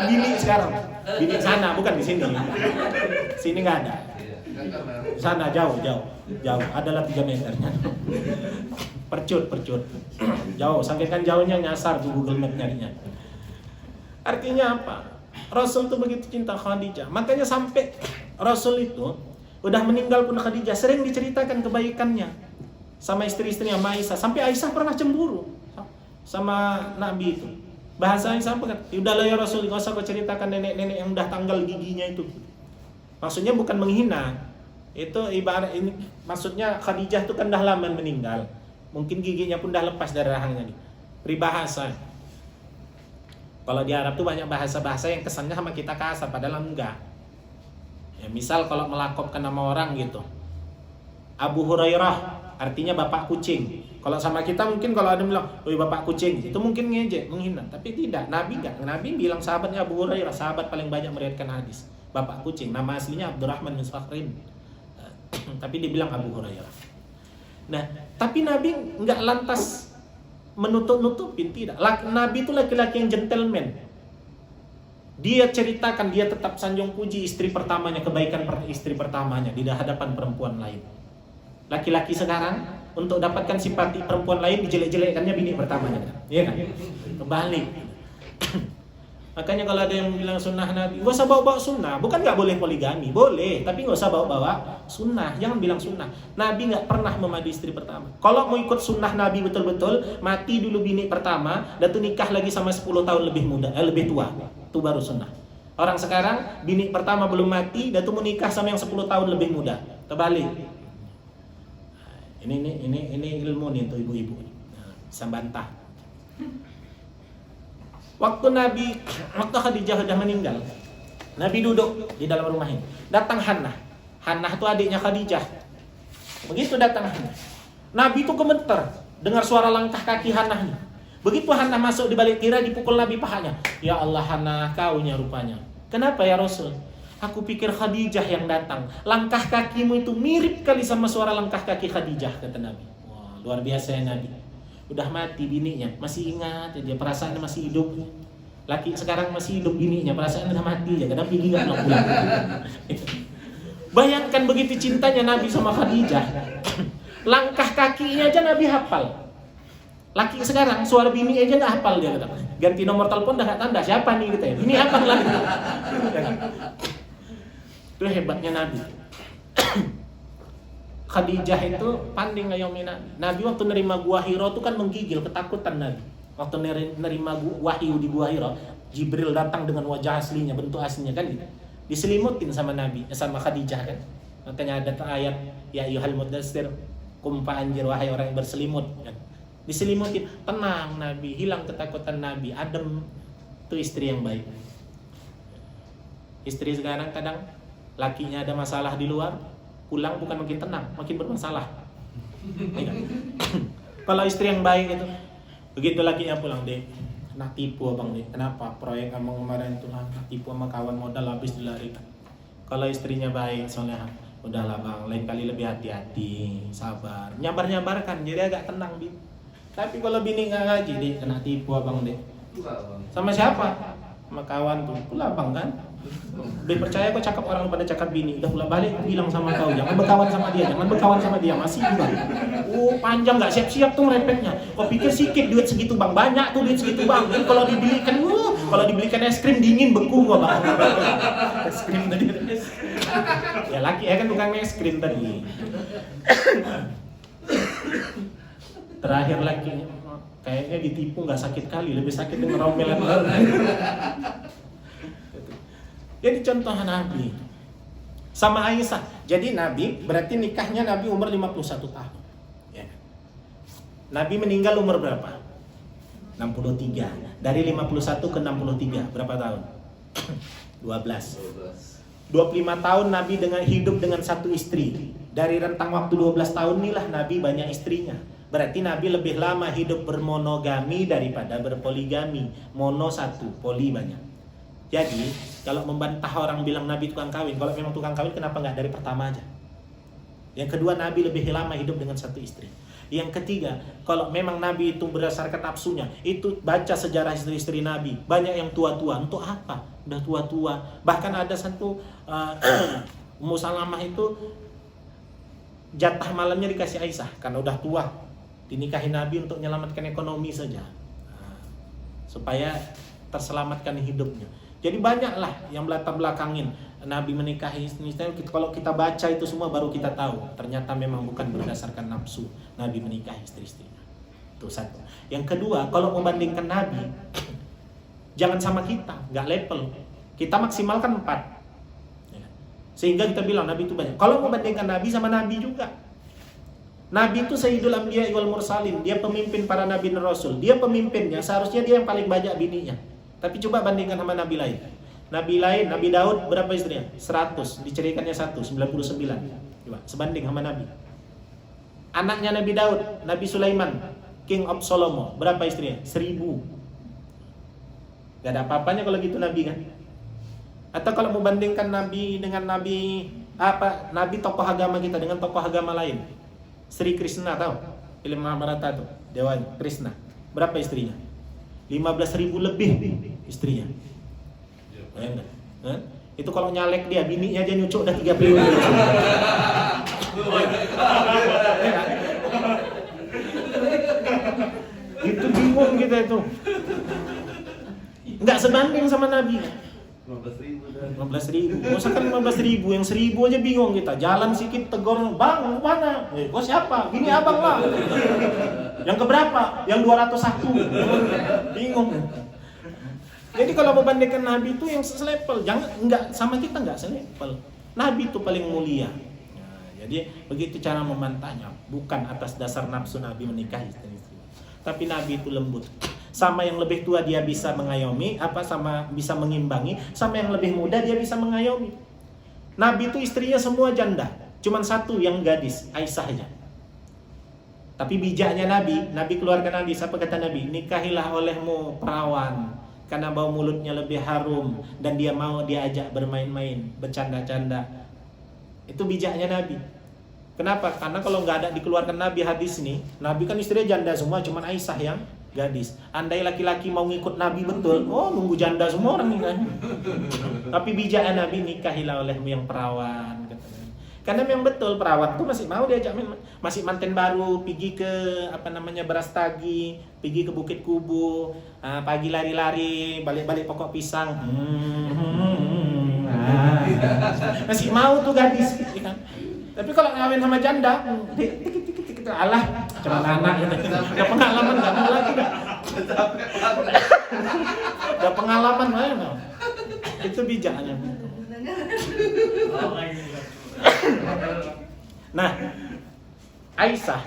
Bini sekarang, bini sana bukan di sini. Sini nggak ada. Sana jauh, adalah 3 meternya. Percut. Jauh, sampaikan jauhnya nyasar di Google Map nyarinya. Artinya apa? Rasul itu begitu cinta Khadijah. Makanya sampai Rasul itu udah meninggal pun Khadijah sering diceritakan kebaikannya sama istri-istrinya, sama Aisyah. Sampai Aisyah pernah cemburu sama Nabi itu. Bahasa Aisyah apa kan? Udahlah ya Rasul, gak usah kau ceritakan nenek-nenek yang udah tanggal giginya itu. Maksudnya bukan menghina. Itu ibarat ini, maksudnya Khadijah itu kan dah lama meninggal. Mungkin giginya pun dah lepas dari rahangnya nih. Peribahasa. Kalau di Arab tuh banyak bahasa-bahasa yang kesannya sama kita kasar, padahal enggak. Ya, misal kalau melakopkan nama orang gitu, Abu Hurairah artinya bapak kucing. Kalau sama kita mungkin kalau ada bilang, "Woi bapak kucing," itu mungkin ngejek, menghina. Tapi tidak, Nabi enggak. Nabi bilang sahabatnya Abu Hurairah, sahabat paling banyak meriwayatkan hadis, bapak kucing. Nama aslinya Abdurrahman bin Sakhrin. Tapi dibilang Abu Hurairah. Nah, tapi Nabi enggak lantas menutup-nutupin, tidak. Nabi itu laki-laki yang gentleman. Dia ceritakan, dia tetap sanjung puji istri pertamanya, kebaikan istri pertamanya di hadapan perempuan lain. Laki-laki sekarang untuk dapatkan simpati perempuan lain dijelek-jelekkannya bini pertamanya, iya kan? Kebalik. Makanya kalau ada yang bilang sunnah Nabi, gak usah bawa-bawa sunnah. Bukan gak boleh poligami, boleh, tapi gak usah bawa-bawa sunnah. Jangan bilang sunnah. Nabi gak pernah memadu istri pertama. Kalau mau ikut sunnah Nabi betul-betul, mati dulu bini pertama, dan tuh nikah lagi sama 10 tahun lebih muda, lebih tua. Itu baru sunnah. Orang sekarang bini pertama belum mati, dan tuh menikah sama yang 10 tahun lebih muda. Terbalik. Ini ilmu nih untuk ibu-ibu. Bisa bantah. Waktu Khadijah sudah meninggal, Nabi duduk di dalam rumah ini. Datang Hannah. Hannah itu adiknya Khadijah. Begitu datang Hannah, Nabi itu gemeter dengar suara langkah kaki Hannah nih. Begitu Hana masuk di balik tirai, dipukul Nabi pahanya. Ya Allah Hana, kaunya rupanya. Kenapa ya Rasul? Aku pikir Khadijah yang datang. Langkah kakimu itu mirip kali sama suara langkah kaki Khadijah, kata Nabi. Wah, luar biasa ya Nabi. Udah mati bininya, masih ingat ya, dia perasaannya masih hidup. Laki sekarang masih hidup, bininya perasaannya udah mati ya, kadang pergi nggak pulang. Bayangkan begitu cintanya Nabi sama Khadijah. Langkah kakinya aja Nabi hafal. Laki sekarang suara bini aja nggak hafal dia, kata. Ganti nomor telepon dah nggak tanda siapa nih gitu ya. Ini hafal lagi. Itu hebatnya Nabi. Khadijah itu pandai ngayomin Nabi. Nabi waktu nerima Gua Hiro itu kan menggigil, ketakutan Nabi. Waktu nerima wahyu di Gua Hiro, Jibril datang dengan wajah aslinya, bentuk aslinya kan gitu. Diselimutin sama Nabi, sama Khadijah kan. Makanya ada ayat ya ayyuhal mudatstsir qum fa'anzir, wahai orang yang berselimut kan. Diselimutin, tenang Nabi, hilang ketakutan Nabi, adem. Itu istri yang baik. Istri sekarang kadang lakinya ada masalah di luar, pulang bukan makin tenang, makin bermasalah. Kalau istri yang baik itu, begitu lakinya pulang, deh, nak tipu abang deh. Kenapa? Proyek abang kemarin itu nak tipu sama kawan modal habis dilarikan. Kalau istrinya baik, soalnya udahlah bang, lain kali lebih hati-hati, sabar, nyabar-nyabarkan, jadi agak tenang Bin. Tapi kalau bini nggak ngaji deh, kena tipu abang deh. Sama siapa? Sama kawan tuh, pula abang kan. Lebih percaya kok cakap orang pada cakap bini. Udah pula balik bilang sama kau, jangan berkawan sama dia, jangan berkawan sama dia, masih juga. Panjang nggak siap-siap tuh repetnya. Kau pikir sikit duit segitu bang, banyak tuh duit segitu bang. Ini kalau dibelikan es krim dingin beku gua bang. Es krim tadi. Ya laki ya kan tukang es krim tadi. Terakhir laki kayaknya ditipu nggak sakit kali, lebih sakit dengan romelan. Jadi contoh Nabi sama Aisyah. Jadi Nabi berarti nikahnya Nabi umur 51 tahun. Ya. Nabi meninggal umur berapa? 63. Dari 51 ke 63 berapa tahun? 12. 25 tahun Nabi hidup dengan satu istri. Dari rentang waktu 12 tahun inilah Nabi banyak istrinya. Berarti Nabi lebih lama hidup bermonogami daripada berpoligami. Mono satu, poli banyak. Jadi, kalau membantah orang bilang Nabi tukang kawin, kalau memang tukang kawin kenapa nggak dari pertama aja? Yang kedua, Nabi lebih lama hidup dengan satu istri. Yang ketiga, kalau memang Nabi itu berdasarkan nafsunya, itu baca sejarah istri-istri Nabi. Banyak yang tua-tua, untuk apa? Udah tua-tua. Bahkan ada satu Ummu Salamah itu jatah malamnya dikasih Aisyah karena udah tua. Dinikahi Nabi untuk menyelamatkan ekonomi saja. Supaya terselamatkan hidupnya. Jadi banyaklah yang latar belakangin Nabi menikahi istri. Kalau kita baca itu semua baru kita tahu ternyata memang bukan berdasarkan nafsu Nabi menikahi istri-istrinya. Itu satu. Yang kedua, kalau membandingkan Nabi, jangan sama kita, nggak level. Kita maksimalkan 4. Sehingga kita bilang Nabi itu banyak. Kalau membandingkan Nabi sama Nabi juga. Nabi itu Sayyidul Anbiya wal Mursalin. Dia pemimpin para Nabi dan Rasul. Dia pemimpinnya, seharusnya dia yang paling banyak bininya. Tapi coba bandingkan sama Nabi lain. Nabi Daud berapa istrinya? 100, diceraikannya 99. Coba sebanding sama Nabi. Anaknya Nabi Daud, Nabi Sulaiman, King of Solomo, berapa istrinya? 1000. Gak ada apa-apanya kalau gitu Nabi kan? Atau kalau membandingkan Nabi dengan Nabi tokoh agama kita dengan tokoh agama lain. Sri Krishna, tahu? Film Mahabharata tuh, Dewa Krishna. Berapa istrinya? 15.000 lebih istrinya. Bayangkan. Itu kalau nyalek dia, bininya aja nyucuk udah 3 periode. Itu bingung kita itu. Nggak sebanding sama Nabi. 15.000. Masakan 15.000, yang 1.000 aja bingung kita. Jalan sikit tegur, bang mana? Kok siapa? Gini abang lah. Yang keberapa? Yang 201. Bingung. Jadi kalau membandingkan Nabi itu yang selevel, enggak sama kita enggak selevel. Nabi itu paling mulia. Jadi begitu cara membantahnya, bukan atas dasar nafsu Nabi menikahi istri-istri. Tapi Nabi itu lembut. Sama yang lebih tua dia bisa mengayomi, sama bisa mengimbangi, sama yang lebih muda dia bisa mengayomi. Nabi itu istrinya semua janda, cuman satu yang gadis, Aisyah aja. Tapi bijaknya Nabi keluarga Nabi, siapa kata Nabi? Nikahilah olehmu perawan, karena bau mulutnya lebih harum dan dia mau diajak bermain-main, bercanda-canda. Itu bijaknya Nabi. Kenapa? Karena kalau nggak ada dikeluarkan Nabi hadis nih, Nabi kan istrinya janda semua, cuman Aisyah yang gadis. Andai laki-laki mau ngikut Nabi betul, nunggu janda semua orang nikah. Tapi bijaknya Nabi, nikahilah olehmu yang perawan. Karena memang betul perawan tuh masih mau diajak main, masih manten baru, pergi ke Brastagi, pergi ke Bukit Kubu, pagi lari-lari, balik-balik pokok pisang. Masih mau tuh gadis, kan? Tapi kalau ngawin sama janda, dikit-dikit alah, cuma anak gitu. Udah pengalaman nggak mau lagi dah. Udah pengalaman mana? Itu bijaknya. Nah, Aisyah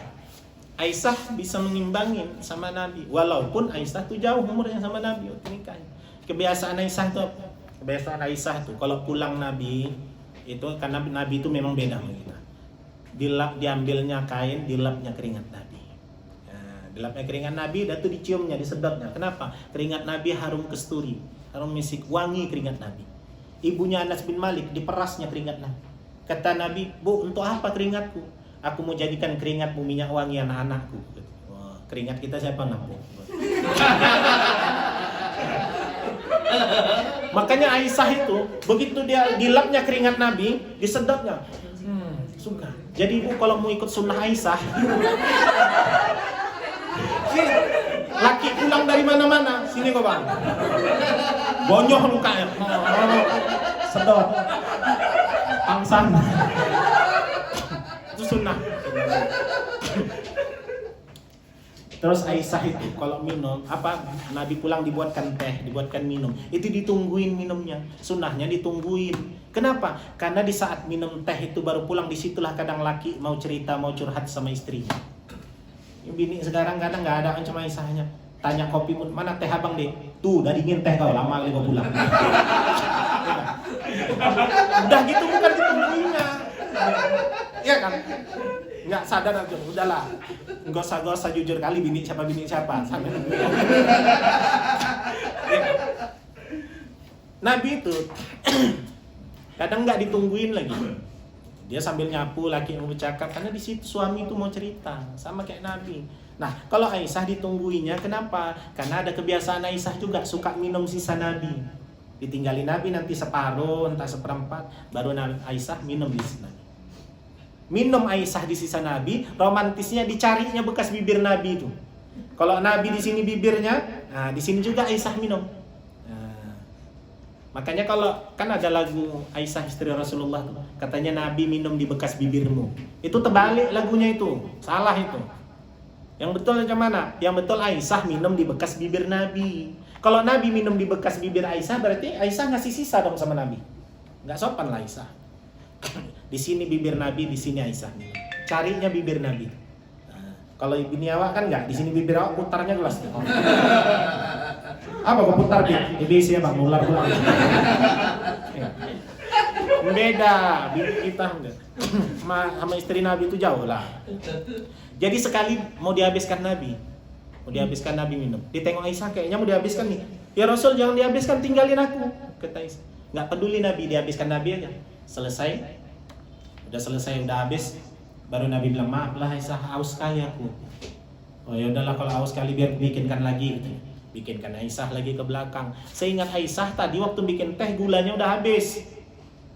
bisa mengimbangin sama Nabi, walaupun Aisyah tuh jauh umurnya sama Nabi waktu nikahnya. Kebiasaan Aisyah tuh kalau pulang Nabi itu, karena Nabi itu memang beda sama kita. Diambilnya kain, dilapnya keringat Nabi. Nah, dilapnya keringat Nabi, dan tuh diciumnya, disedotnya. Kenapa? Keringat Nabi harum kesturi, harum misik, wangi keringat Nabi. Ibunya Anas bin Malik diperasnya keringat Nabi. Kata Nabi, "Bu, untuk apa keringatku? Aku mau jadikan keringatmu minyak wangi anak-anakku." Wah, keringat kita siapa nampung? Makanya Aisyah itu begitu dia dilapnya keringat Nabi, disedotnya, suka. Jadi ibu kalau mau ikut sunnah Aisyah, laki pulang dari mana-mana, sini kok bang, bonyoh mukanya, sedot, pangsan, itu sunnah. Terus Aisyah itu kalau minum Nabi pulang dibuatkan teh, dibuatkan minum. Itu ditungguin minumnya. Sunnahnya ditungguin. Kenapa? Karena di saat minum teh itu baru pulang, disitulah kadang laki mau cerita, mau curhat sama istrinya. Bini sekarang kadang nggak ada kan cuma Aisyahnya. Tanya kopi pun, mana teh abang deh? Tuh, udah dingin teh kau, lama kali kau pulang. Udah gitu bukan ditungguinnya. Iya kan? Nggak sadar aja, udahlah. Nggak usah jujur kali bini siapa sampai nunggu. Ya. Nabi itu kadang nggak ditungguin lagi. Dia sambil nyapu, laki yang bercakap, karena di situ suami itu mau cerita, sama kayak Nabi. Nah, kalau Aisyah ditungguinya, kenapa? Karena ada kebiasaan Aisyah juga suka minum sisa Nabi. Ditinggali Nabi nanti separuh, entah seperempat, baru Aisyah minum di sini. Minum Aisyah di sisa Nabi, romantisnya dicarinya bekas bibir Nabi itu. Kalau Nabi di sini bibirnya, nah di sini juga Aisyah minum. Nah, makanya kalau kan ada lagu Aisyah istri Rasulullah, katanya Nabi minum di bekas bibirmu. Itu terbalik lagunya itu, salah itu. Yang betul macam mana? Yang betul Aisyah minum di bekas bibir Nabi. Kalau Nabi minum di bekas bibir Aisyah, berarti Aisyah ngasih sisa dong sama Nabi. Nggak sopan lah Aisyah. Di sini bibir Nabi, di sini Aisyah. Carinya bibir Nabi. Nah, kalau bini awak kan enggak, di sini bibir awak putarnya gelas. Apa kok putar dia? Ini ya bang, ular pulang. Beda, bini kita enggak. Sama istri Nabi itu jauh lah. Jadi sekali mau dihabiskan Nabi, minum. Ditengok Aisyah kayaknya mau dihabiskan nih. Ya Rasul jangan dihabiskan, tinggalin aku. Kata Aisyah. Enggak peduli Nabi, dihabiskan Nabi aja. Udah habis, baru Nabi bilang, maaflah Aisyah, haus sekali aku. Oh ya udahlah kalau haus sekali biar bikinkan lagi gitu. Bikinkan Aisyah lagi ke belakang. Seingat Aisyah tadi waktu bikin teh gulanya udah habis.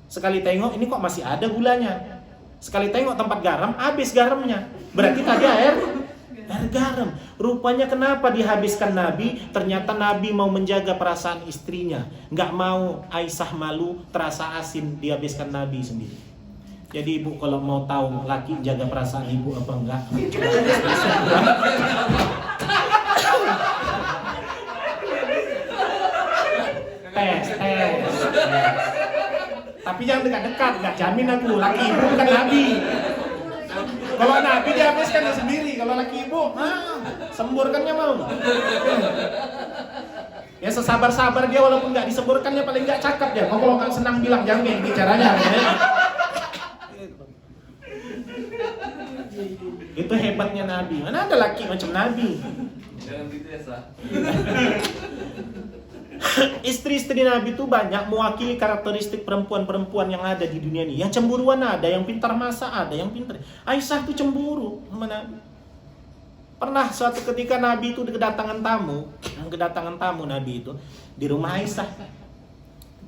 Sekali tengok ini kok masih ada gulanya. Sekali tengok tempat garam, habis garamnya. Berarti tadi air garam. Rupanya kenapa dihabiskan Nabi? Ternyata Nabi mau menjaga perasaan istrinya. Nggak mau Aisyah malu, terasa asin, dihabiskan Nabi sendiri. Jadi ibu kalau mau tahu laki jaga perasaan ibu apa enggak, tes. Tapi jangan dekat-dekat, nggak jamin aku. Laki ibu bukan Nabi. Kalau Nabi dihabiskan sendiri, kalau laki ibu, semburkannya mau. Ya sesabar-sabar dia walaupun nggak disemburkannya paling nggak cakap ya. Kalau nggak senang bilang jangan kayak caranya. Ya. Itu hebatnya Nabi. Mana ada laki macam Nabi? Jangan gitu ya, Sa. Istri-istri Nabi itu banyak mewakili karakteristik perempuan-perempuan yang ada di dunia ini. Yang cemburuan ada, yang pintar masak ada, yang pintar. Aisyah itu cemburu sama Nabi. Pernah suatu ketika Nabi itu kedatangan tamu Nabi itu di rumah Aisyah.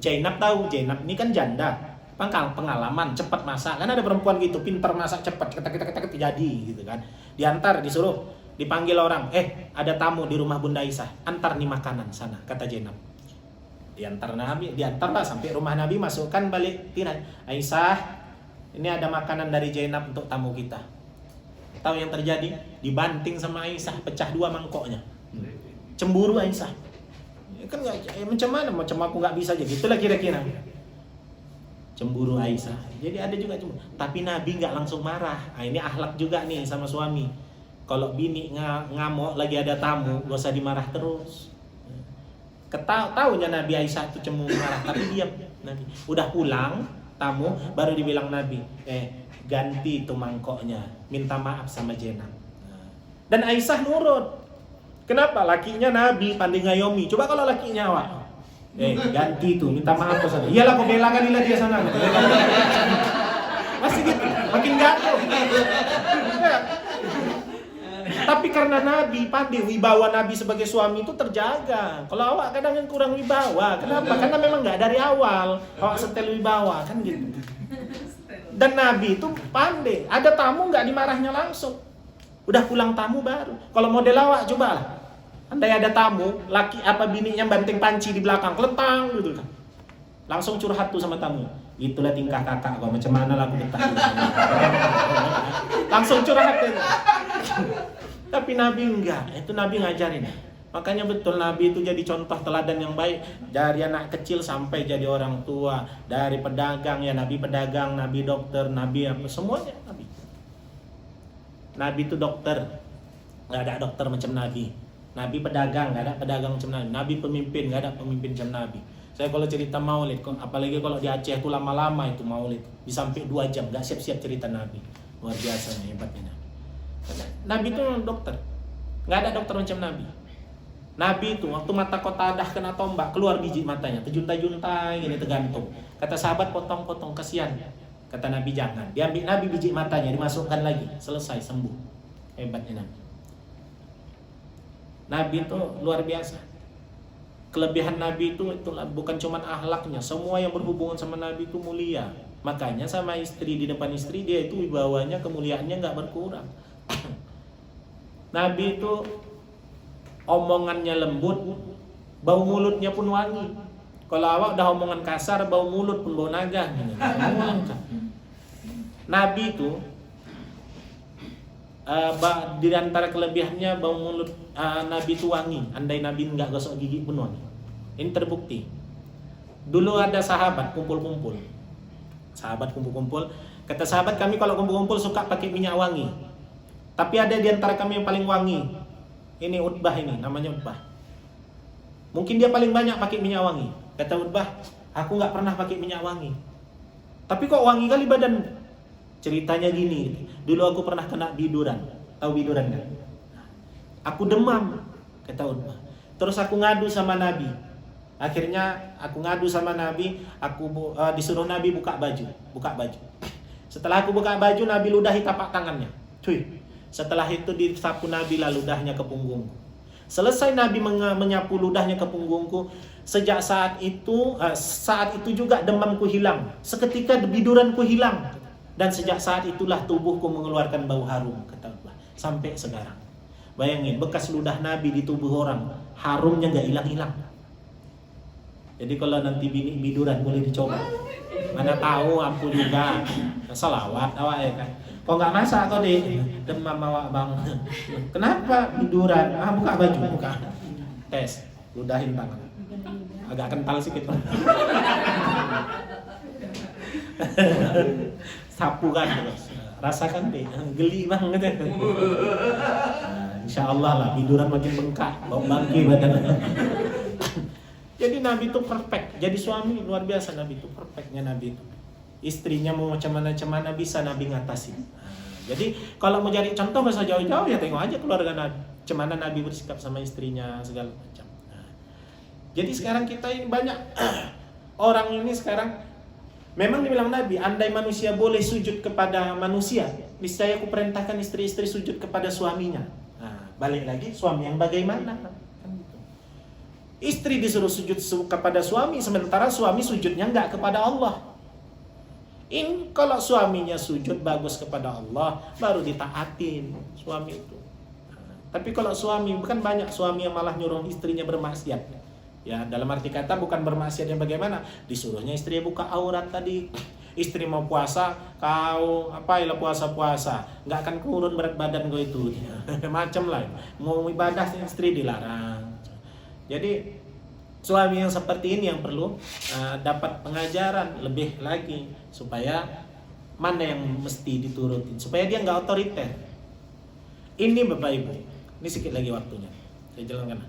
Zainab tahu, Zainab ini kan janda. Pengalaman, cepat masak. Kan ada perempuan gitu, pintar masak cepat, ketak jadi gitu kan. Diantar, disuruh, dipanggil orang, ada tamu di rumah Bunda Aisyah, antar nih makanan sana, kata Zainab. Diantar lah sampai rumah Nabi, masukkan balik tirai. Aisyah, ini ada makanan dari Zainab untuk tamu kita. Tahu yang terjadi? Dibanting sama Aisyah, pecah 2 mangkoknya. Cemburu Aisyah. Ya kan macam mana? Macam aku nggak bisa aja, gitulah kira-kira. Cemburu Aisyah. Jadi ada juga cemburu. Tapi Nabi nggak langsung marah. Ini akhlak juga nih sama suami. Kalau bini ngamuk lagi ada tamu, gak usah dimarah terus. Tahunya Nabi Aisyah itu cemburu marah, tapi diam. Nabi udah pulang tamu, baru dibilang Nabi, ganti itu mangkoknya, minta maaf sama Zainab. Dan Aisyah nurut. Kenapa? Lakinya Nabi pandai ngayomi. Coba kalau lakinya awak, ganti itu, minta maaf ke sana. Iyalah, kau bela kalilah dia sana. Masih gitu, makin gaduh. Tapi karena Nabi pandai, wibawa Nabi sebagai suami itu terjaga. Kalau awak kadang yang kurang wibawa, kenapa? Karena memang nggak dari awal awak setel wibawa kan gitu. Dan Nabi itu pandai, ada tamu nggak dimarahnya langsung. Udah pulang tamu baru. Kalau model awak coba lah. Andai ada tamu, laki apa bininya banting panci di belakang, kelentang gitu kan. Langsung curhat tuh sama tamu. Itulah tingkah kakak gua, macam mana lah aku betah. Langsung curhat deh. Tapi Nabi enggak, itu Nabi ngajarin. Makanya betul Nabi itu jadi contoh teladan yang baik. Dari anak kecil sampai jadi orang tua. Dari pedagang, ya Nabi pedagang, Nabi dokter, Nabi apa, semuanya Nabi. Nabi itu dokter, nggak ada dokter macam Nabi. Nabi pedagang, nggak ada pedagang macam Nabi. Nabi pemimpin, nggak ada pemimpin macam Nabi. Saya kalau cerita maulid, apalagi kalau di Aceh itu lama-lama itu maulid, bisa sampai 2 jam, nggak siap-siap cerita Nabi. Luar biasa nih hebatnya Nabi. Nabi itu dokter, nggak ada dokter macam Nabi. Nabi itu waktu mata Qatadah kena tombak, keluar biji matanya, terjuntai-juntai ini tergantung. Kata sahabat, potong-potong, kasihan. Kata Nabi jangan. Diambil Nabi biji matanya, dimasukkan lagi, selesai, sembuh. Hebatnya Nabi. Nabi itu luar biasa. Kelebihan Nabi itu bukan cuma akhlaknya, semua yang berhubungan sama Nabi itu mulia. Makanya sama istri, di depan istri dia itu wibawanya, kemuliaannya nggak berkurang. Nabi itu omongannya lembut, bau mulutnya pun wangi. Kalau awak udah omongan kasar, bau mulut pun bau naga. Nabi itu di antara kelebihannya bau mulut Nabi itu wangi. Andai Nabi nggak gosok gigi pun wangi. Ini terbukti. Dulu ada sahabat kumpul-kumpul. Kata sahabat, kami kalau kumpul-kumpul suka pakai minyak wangi. Tapi ada di antara kami yang paling wangi. Ini Utbah ini, namanya Utbah. Mungkin dia paling banyak pakai minyak wangi. Kata Utbah, aku nggak pernah pakai minyak wangi. Tapi kok wangi kali badan? Ceritanya gini, dulu aku pernah kena biduran. Tahu biduran kan? Aku demam, kata Utbah. Terus aku ngadu sama Nabi. Akhirnya aku ngadu sama Nabi, aku disuruh Nabi buka baju. Setelah aku buka baju, Nabi ludahi tapak tangannya. Cuy. Setelah itu disapu Nabi lah ludahnya ke punggungku. Selesai Nabi menyapu ludahnya ke punggungku, sejak saat itu juga demamku hilang. Seketika biduranku hilang. Dan sejak saat itulah tubuhku mengeluarkan bau harum, kata Allah. Sampai sekarang. Bayangin, bekas ludah Nabi di tubuh orang, harumnya gak hilang-hilang. Jadi kalau nanti bini biduran boleh dicoba. Mana tahu aku juga salawat awak ya kan. Kok nggak masak kau deh, demam awak bang. Kenapa biduran? Buka baju, buka. Tes, ludahin tangan. Agak kental sedikit. Sapu kan terus. Rasakan deh, geli banget ya. Insya Allah lah, biduran makin bengkak, bau bangki badan. Jadi Nabi itu perfect. Jadi suami luar biasa Nabi itu perfectnya Nabi itu. Istrinya mau macam mana bisa Nabi ngatasi. Jadi kalau mau cari contoh nggak usah jauh-jauh, ya tengok aja keluarga Nabi, cemana Nabi bersikap sama istrinya segala macam. Nah, jadi sekarang kita ini banyak orang ini sekarang memang dibilang Nabi, andai manusia boleh sujud kepada manusia, niscaya aku perintahkan istri-istri sujud kepada suaminya. Nah, balik lagi, suami yang bagaimana? Kan gitu. Istri disuruh sujud kepada suami, sementara suami sujudnya nggak kepada Allah. Ini kalau suaminya sujud bagus kepada Allah, baru ditaatin suami itu. Nah, tapi kalau suami, bukan banyak suami yang malah nyuruh istrinya bermaksiat. Ya, dalam arti kata bukan bermaksiat yang bagaimana, disuruhnya istri buka aurat tadi. Istri mau puasa, kau apailah puasa-puasa, nggak akan turun berat badan kau itu. Macam lah, mau ibadah istri dilarang. Jadi suami yang seperti ini yang perlu dapat pengajaran lebih lagi supaya mana yang mesti diturutin, supaya dia nggak otoriter. Ini Bapak Ibu, ini sedikit lagi waktunya, saya jelaskan.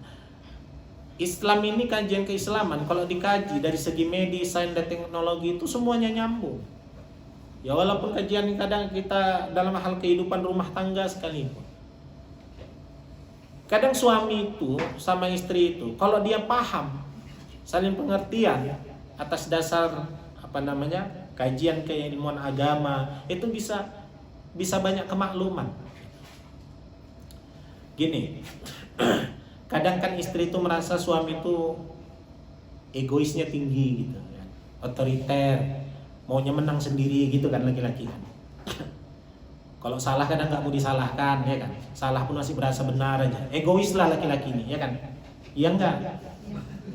Islam ini, kajian keislaman kalau dikaji dari segi medis, sains dan teknologi itu semuanya nyambung. Ya walaupun kajian kadang kita dalam hal kehidupan rumah tangga sekalipun, kadang suami itu sama istri itu kalau dia paham, saling pengertian atas dasar kajian keilmuan agama, itu bisa banyak kemakluman. Gini, kadang kan istri itu merasa suami itu egoisnya tinggi gitu kan, otoriter, maunya menang sendiri gitu kan laki-laki kan. Kalau salah kadang nggak mau disalahkan ya kan, salah pun masih berasa benar aja, egois lah laki-laki ini ya kan, iya enggak?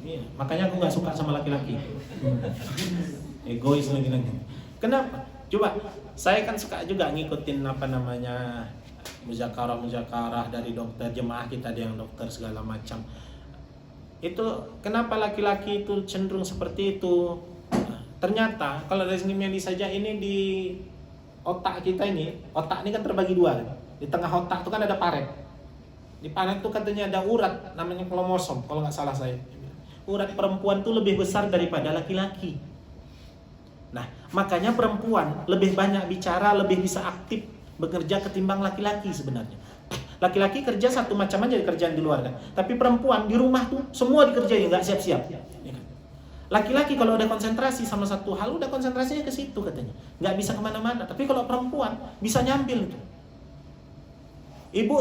Iya, makanya aku nggak suka sama laki-laki, egois lagi. Kenapa? Coba, saya kan suka juga ngikutin muzakarah dari dokter, jemaah kita ada yang dokter segala macam. Itu kenapa laki-laki itu cenderung seperti itu? Ternyata kalau dari segi medis saja, ini di otak kita ini, otak ini kan terbagi dua kan? Di tengah otak itu kan ada paret. Di paret itu katanya ada urat namanya kromosom kalau nggak salah saya. Urat perempuan itu lebih besar daripada laki-laki. Nah, makanya perempuan lebih banyak bicara, lebih bisa aktif bekerja ketimbang laki-laki sebenarnya. Laki-laki kerja satu macam aja kerjaan di luar kan, tapi perempuan di rumah tuh semua dikerjain, nggak siap-siap. Laki-laki kalau udah konsentrasi sama satu hal, udah konsentrasinya ke situ katanya, nggak bisa kemana-mana. Tapi kalau perempuan bisa nyambil itu.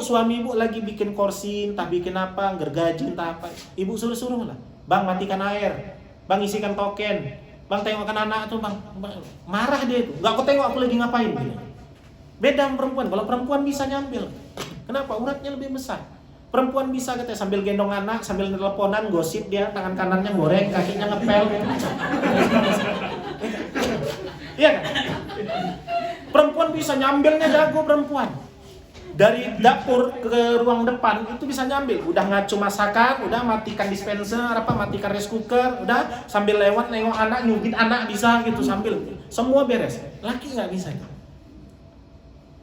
Suami ibu lagi bikin kursi, entah bikin apa, gergaji, entah apa, ibu suruh-suruh lah, bang matikan air, bang isikan token, bang tengokkan anak tuh bang, marah dia itu, nggak kau tengok aku lagi ngapain gitu. Beda sama perempuan, kalau perempuan bisa nyambil. Kenapa? Uratnya lebih besar. Perempuan bisa katanya sambil gendong anak, sambil teleponan, gosip dia, tangan kanannya goreng, kakinya ngepel. Iya kan? Perempuan bisa nyambilnya jago perempuan. Dari dapur ke ruang depan itu bisa nyambil. Udah ngacu masakan, udah matikan dispenser, matikan rice cooker, udah sambil lewat nengok anak, nyubit anak bisa gitu sambil. Semua beres. Laki nggak bisa.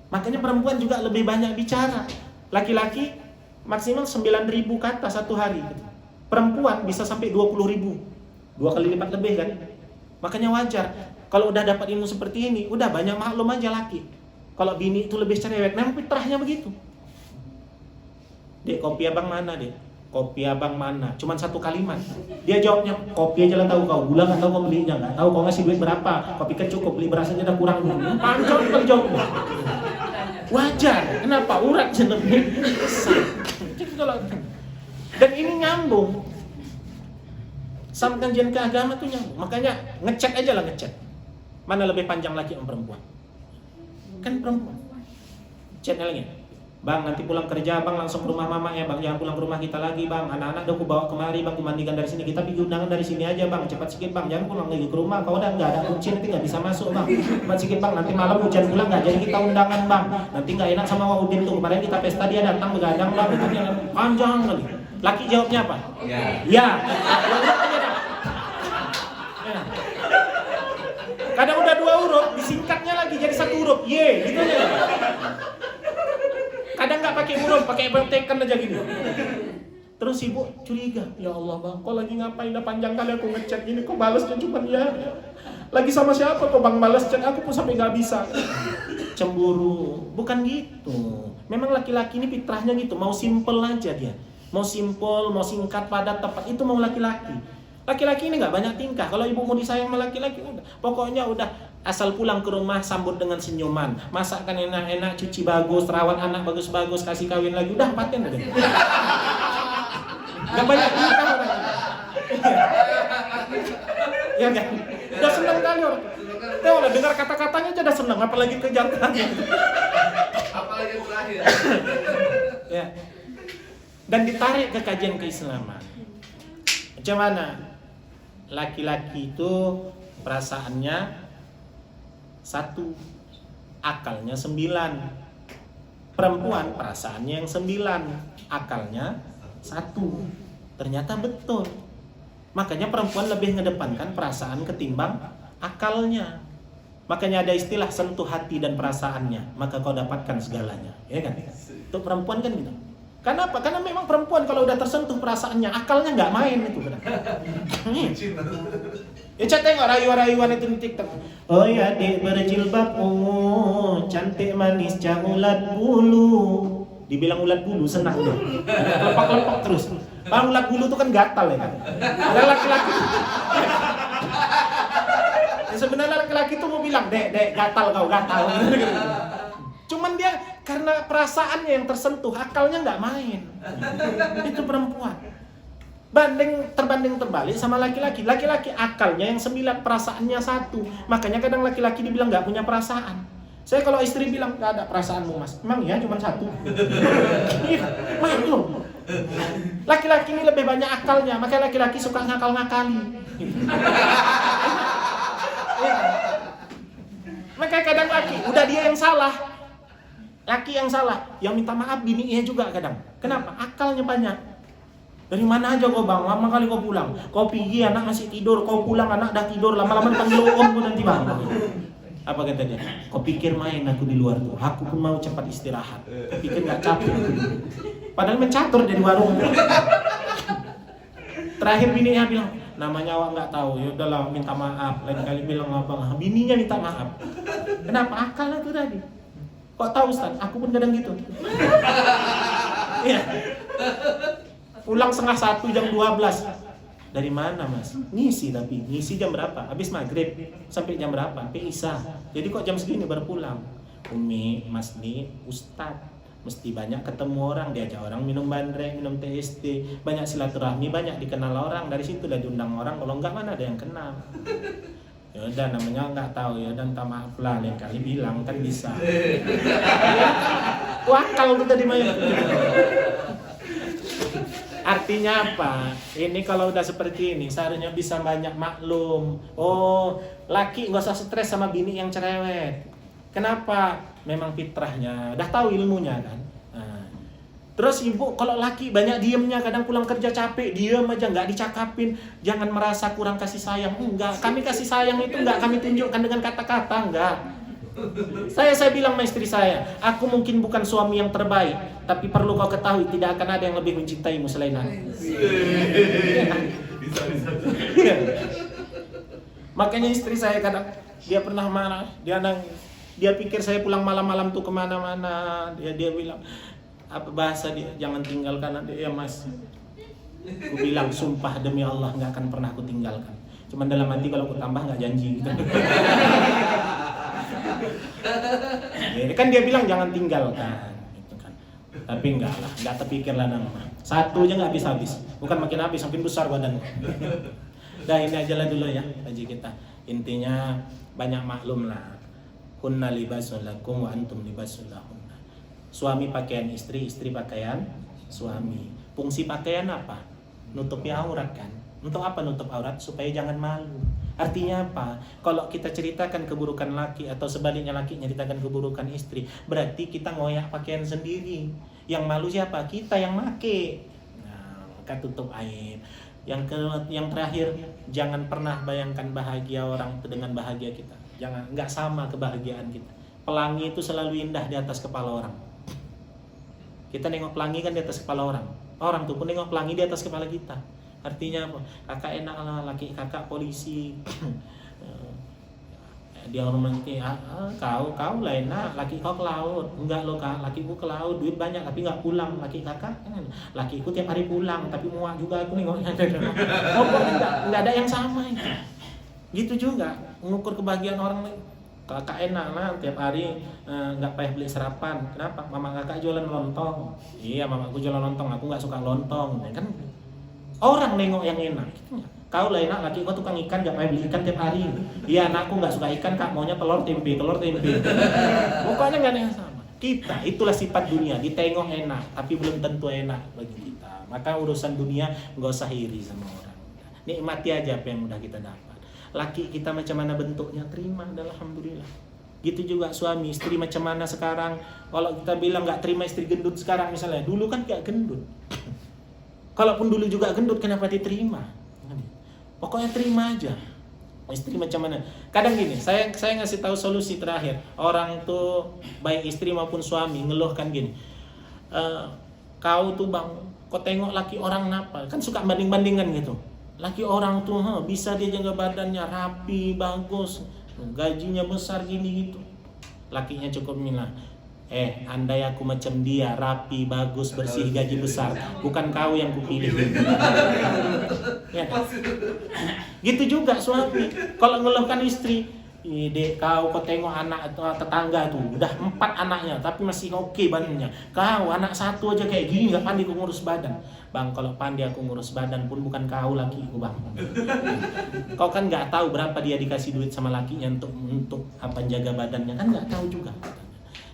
Makanya perempuan juga lebih banyak bicara. Laki-laki maksimal 9.000 kata satu hari. Perempuan bisa sampai 20.000, 2 kali lipat lebih kan. Makanya wajar kalau udah dapat ilmu seperti ini, udah banyak maklum aja laki. Kalau bini itu lebih cerewet, memang fitrahnya begitu. Dek, kopi abang mana dek? Kopi abang mana? Cuman satu kalimat. Dia jawabnya, kopi aja lah tahu kau, gula nggak tahu kau belinya, nggak tahu kau ngasih duit berapa, kopi kan cukup, beli beras aja udah kurang. Panjang kali jawabnya. Wajar, kenapa? Uratnya lebih besar. Dan ini nyambung sama kajian keagama tuh nyambung. Makanya ngecek aja lah, ngecek mana lebih panjang laki atau perempuan. Kan perempuan. Chatnya lagi, bang nanti pulang kerja bang langsung ke rumah mama ya bang, jangan pulang ke rumah kita lagi bang, anak-anak udah aku bawa kemari bang, kumandikan dari sini, kita pergi undangan dari sini aja bang, cepat sedikit bang, jangan pulang lagi ke rumah, kau udah nggak ada kunci nanti nggak bisa masuk bang, cepat sedikit bang, nanti malam hujan pulang nggak jadi kita undangan bang, nanti nggak enak sama Waudin tuh, kemarin kita pesta dia datang begadang bang, panjang kali. Laki jawabnya apa? Ya. Kadang udah 2 huruf, disingkatnya lagi jadi 1 huruf, Y, gitu aja. Kadang nggak pakai huruf, pakai tekan aja gitu. Terus ibu curiga, ya Allah bang, kok lagi ngapain? Udah panjang kali aku ngechat gini, kok balesnya cuma ya. Lagi sama siapa kok bang balas chat aku pun sampai nggak bisa. cemburu. Bukan gitu. Memang laki-laki ini fitrahnya gitu, mau simple aja dia. Mau simple, mau singkat, padat, tepat, itu mau laki-laki. Laki-laki ini nggak banyak tingkah. Kalau ibu mau disayang sama laki-laki, udah. Pokoknya udah asal pulang ke rumah sambut dengan senyuman, masakan enak-enak, cuci bagus, rawat anak bagus-bagus, kasih kawin lagi, udah paten udah. Nggak banyak tingkah orang. Ya kan? Udah senang kali orang. Dia udah dengar kata-katanya aja udah senang, apalagi kejantannya. Apalagi yang terakhir. Ya. Dan ditarik ke kajian keislaman. Macam mana? Laki-laki itu perasaannya 1, akalnya 9. Perempuan perasaannya yang 9, akalnya 1. Ternyata betul. Makanya perempuan lebih mengedepankan perasaan ketimbang akalnya. Makanya ada istilah sentuh hati dan perasaannya, maka kau dapatkan segalanya. Ya kan? Untuk perempuan kan gitu. Kenapa? Karena memang perempuan kalau udah tersentuh perasaannya, akalnya nggak main itu. Ya cek tengok rayu-rayuan itu di TikTok. Oh ya dek berjilbab ungu, cantik manis ulat bulu. Dibilang ulat bulu senang deh. Lepak-lepak terus. Bang ulat bulu itu kan gatal ya kan. Ada laki-laki. Ya, sebenarnya laki-laki itu mau bilang, dek gatal kau gatal. Cuman dia karena perasaannya yang tersentuh, akalnya nggak main. Itu perempuan. Terbanding terbalik sama laki-laki. Laki-laki akalnya yang 9, perasaannya 1. Makanya kadang laki-laki dibilang nggak punya perasaan. Saya kalau istri bilang nggak ada perasaanmu mas, emang ya cuma 1. Maklum. Laki-laki ini lebih banyak akalnya, makanya laki-laki suka ngakal-ngakali. Makanya kadang laki, udah dia yang salah. Laki yang salah, yang minta maaf bininya juga kadang. Kenapa? Akalnya banyak. Dari mana aja kau bang? Lama kali kau pulang. Kau pergi anak masih tidur, kau pulang anak dah tidur. Lama-lama panggil om pun nanti bang. Apa kata dia? Kau pikir main aku di luar tuh? Aku pun mau cepat istirahat. Kau pikir nggak capek? Padahal mencatur dari warung. Terakhir bininya bilang, namanya awak nggak tahu. Ya udahlah minta maaf. Lain kali bilang abang. Bininya minta maaf. Kenapa? Akalnya tuh tadi. Kok tahu Ustaz? Aku pun kadang gitu. Iya. Pulang 1:30 jam 12. Dari mana mas? Ngisi tapi. Ngisi jam berapa? Habis maghrib. Sampai jam berapa? Sampai isya. Jadi kok jam segini baru pulang? Umi, Mas Ni, Ustaz. Mesti banyak ketemu orang. Diajak orang minum bandrek, minum TST. Banyak silaturahmi, banyak dikenal orang. Dari situ udah diundang orang. Kalau enggak mana ada yang kenal. Ya udah namanya nggak tahu ya dan minta maaf lah lain kali bilang kan bisa. Wakal tuh tadi main. Artinya apa? Ini kalau udah seperti ini seharusnya bisa banyak maklum. Oh, laki nggak usah stres sama bini yang cerewet. Kenapa? Memang fitrahnya. Udah tahu ilmunya kan. Terus ibu kalau laki banyak diemnya, kadang pulang kerja capek, diem aja nggak dicakapin, jangan merasa kurang kasih sayang. Enggak, kami kasih sayang itu enggak kami tunjukkan dengan kata-kata, enggak. Saya bilang sama istri saya, aku mungkin bukan suami yang terbaik, tapi perlu kau ketahui tidak akan ada yang lebih mencintaimu selain aku. Bisa. Makanya istri saya kadang dia pernah marah, dia pikir saya pulang malam-malam tuh kemana-mana, dia bilang apa bahasa dia, jangan tinggalkan dia ya mas. Aku bilang sumpah demi Allah nggak akan pernah aku tinggalkan. Cuman dalam hati kalau aku tambah nggak janji gitu. Ya, kan dia bilang jangan tinggalkan gitu kan. Tapi enggak lah, nggak terpikir lah nama. 1 aja nggak habis-habis. Bukan makin habis, makin besar badan. Dah ini aja lah dulu ya kaji kita. Intinya banyak maklum lah. Hunna libasun lakum wa antum libasun lahum. Suami pakaian istri, istri pakaian suami. Fungsi pakaian apa? Nutupi aurat kan? Untuk apa nutup aurat? Supaya jangan malu. Artinya apa? Kalau kita ceritakan keburukan laki atau sebaliknya laki ceritakan keburukan istri, berarti kita ngoyak pakaian sendiri. Yang malu siapa? Kita yang make. Nah, maka tutup aib. Yang terakhir, jangan pernah bayangkan bahagia orang itu dengan bahagia kita. Jangan, nggak sama kebahagiaan kita. Pelangi itu selalu indah di atas kepala orang. Kita nengok pelangi kan di atas kepala orang. Orang tuh pun nengok pelangi di atas kepala kita. Artinya apa? Kakak enak lah, laki kakak polisi. dia orang nanti kau lah enak, laki kau ke laut. Enggak loh kak, lakiku ke laut, duit banyak tapi nggak pulang. Laki kakak, lakiku tiap hari pulang tapi muak juga aku nengoknya. Nggak ada yang sama itu. Gitu juga mengukur kebahagiaan orang lain. Kakak enak lah tiap hari nggak payah beli sarapan. Kenapa? Mama kakak jualan lontong. Iya, mamaku jualan lontong, aku nggak suka lontong. Kan orang nengok yang enak. Gitu. Kau lah enak, laki kau tukang ikan gak payah beli ikan tiap hari. Iya, anakku gak suka ikan kak, maunya telur tempe. Pokoknya gak ada yang sama. Kita, itulah sifat dunia, ditengok enak, tapi belum tentu enak bagi kita. Maka urusan dunia gak usah iri sama orang. Nikmati aja apa yang udah kita dapat. Laki kita macam mana bentuknya, terima, alhamdulillah. Gitu juga suami, istri macam mana sekarang. Kalau kita bilang gak terima istri gendut sekarang misalnya, dulu kan gak gendut. Kalaupun dulu juga gendut, kenapa diterima? Pokoknya terima aja. Istri macam mana? Kadang gini, saya ngasih tahu solusi terakhir. Orang tuh baik istri maupun suami ngeluhkan gini. Kau tuh bang, kau tengok laki orang apa? Kan suka banding-bandingan gitu. Laki orang tuh bisa dia jaga badannya rapi, bagus, gajinya besar gini gitu. Lakinya cukup bilang, andai aku macam dia, rapi, bagus, bersih, gaji besar, bukan kau yang kupilih. Ya. Gitu juga suami. Kalau ngeluhkan istri, dek kau tengok anak tetangga tuh, udah 4 anaknya, tapi masih oke badannya. Kau anak 1 aja kayak gini, nggak pandai aku ngurus badan. Bang, kalau pandai aku ngurus badan pun bukan kau lakiku bang. Kau kan nggak tahu berapa dia dikasih duit sama lakinya untuk apa jaga badannya, kan nggak tahu juga.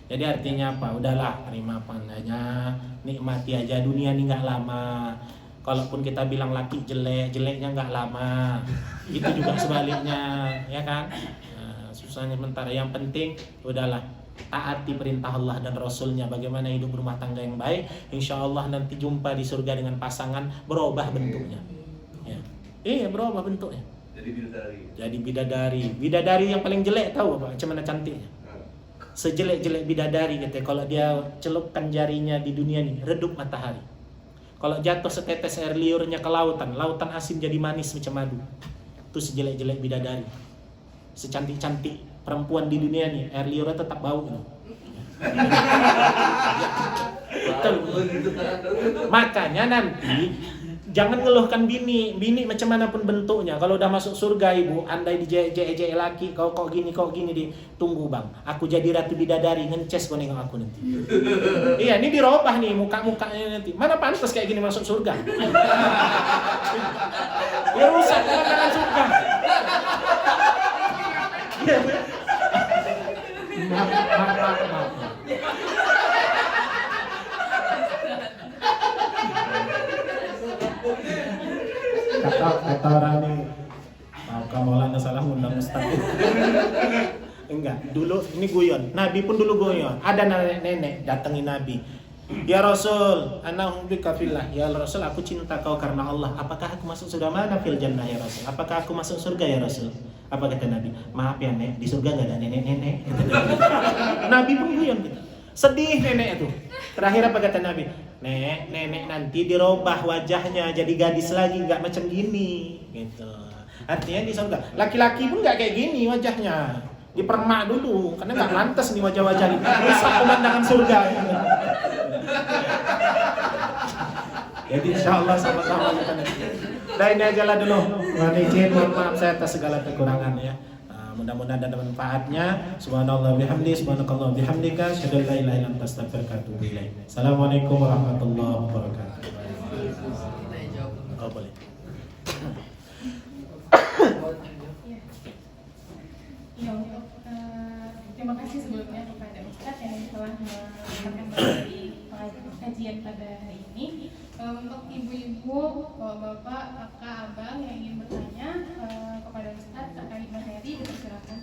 Jadi artinya apa? Udahlah, terima apa adanya, nikmati aja, dunia ini nggak lama. Kalaupun kita bilang laki jelek, jeleknya nggak lama. Itu juga sebaliknya, ya kan? Susahnya sementara. Yang penting, udahlah, taati perintah Allah dan Rasulnya. Bagaimana hidup rumah tangga yang baik. Insya Allah nanti jumpa di surga dengan pasangan, berubah bentuknya. Ya. Iya, berubah bentuknya. Jadi bidadari. Bidadari yang paling jelek tahu apa? Macam mana cantiknya? Sejelek-jelek bidadari gitu. Kalau dia celupkan jarinya di dunia ini, redup matahari. Kalau jatuh setetes air liurnya ke lautan, lautan asin jadi manis macam madu. Itu sejelek-jelek bidadari. Secantik-cantik perempuan di dunia ini, air liurnya tetap bau gitu. Betul. Makanya nanti jangan ngeluhkan bini macam mana pun bentuknya. Kalau udah masuk surga ibu, andai dijek-jek laki, kau kok gini di, tunggu bang, aku jadi ratu bidadari, ngences kau nengok aku nanti. Iya, ini dirubah nih muka-mukanya nanti. Mana pantas kayak gini masuk surga? Ya rusak kan surga. Maaf. Kata orang nih, kamu Maulana salah undang Ustaz. Enggak, dulu ini guyon. Nabi pun dulu guyon. Ada nenek datangin Nabi. Ya Rasul, ana ubbika fillah. Ya Rasul, aku cinta kau karena Allah. Apakah aku masuk surga? Mana fil jannah ya Rasul? Apakah aku masuk surga ya Rasul? Apa kata Nabi? Maaf ya Nek, di surga enggak ada nenek-nenek. Nabi pun guyon gitu. Sedih nenek itu. Terakhir apa kata Nabi? Nenek nanti dirubah wajahnya jadi gadis lagi, nggak macam gini gitu. Artinya di surga laki-laki pun nggak kayak gini wajahnya, dipermak dulu karena nggak pantas nih wajah-wajah ini, rusak pemandangan surga gitu. Jadi insyaallah sama-sama kita nanti. Nah ini aja lah dulu. Mohon maaf saya atas segala kekurangan ya. Mudah-mudahan ada manfaatnya. Subhanallah bihamdi, subhanakallah bihamdika, asyhadu an la ilaha illa anta astaghfiruka wa atubu ilaik. Assalamualaikum warahmatullahi wabarakatuh. Oh, boleh. Ya, untuk terima kasih sebelumnya kepada Ustadz yang telah menyampaikan materi kajian pada hari ini. Untuk ibu-ibu, bapak, kakak, abang yang ingin bertanya kepada Ustadz terkait materi, dipersilakan.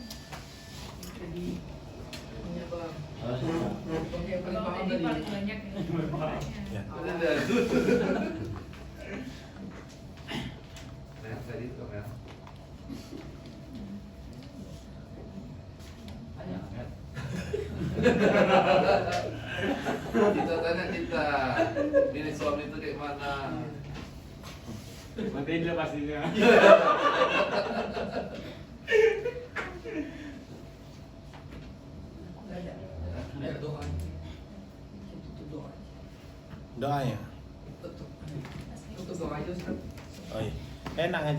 Kita tanya bini suami itu kayak mana? Berbeda pastinya.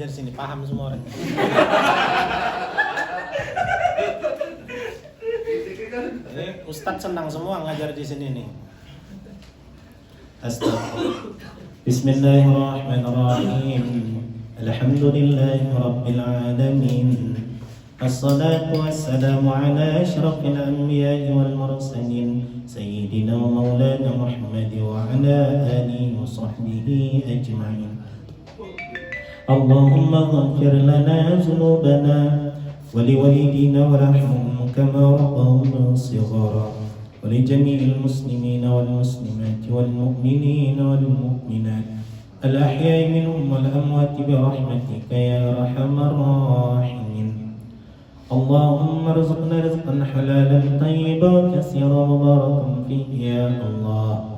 ngajar sini paham semua orang. Ustadz senang semua ngajar di sini nih. Astagfirullah. Bismillahirrahmanirrahim. Alhamdulillahi rabbil alamin. Assalatu wassalamu ala asyrafil anbiya'i wal mursalin sayyidina wa maulana Muhammad wa ala alihi wa sahbihi ajma'in. Allahumma ghafir lana dhunubana wa liwalidina warhamhum kama rabbawna shighara wa li jami'il muslimina wal muslimat wal mu'minina wal mu'minat al ahya'i minhum wal amwati bi rahmatika ya arhamar rahimin. Allahumma arzuqna rizqan halalan tayyiban katsiran mubarakan fihi ya Allah.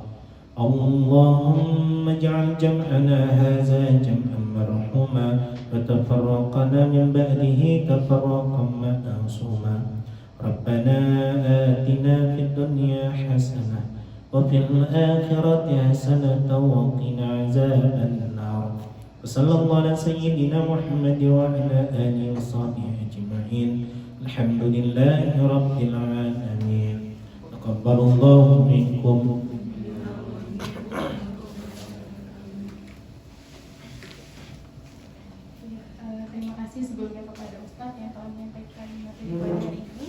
اللهم اجعل جمعنا هذا جمعا مرحوما وتفرقنا من بعده تفرقا معصوما. ربنا آتنا في الدنيا حسنة وفي الآخرة حسنة وقنا عذاب النار. وصلى الله على سيدنا محمد وعلى آله وصحبه أجمعين. الحمد لله رب العالمين. تقبل الله منكم. Terima kasih sebelumnya kepada Ustadz yang telah menyampaikan materi pada hari ini.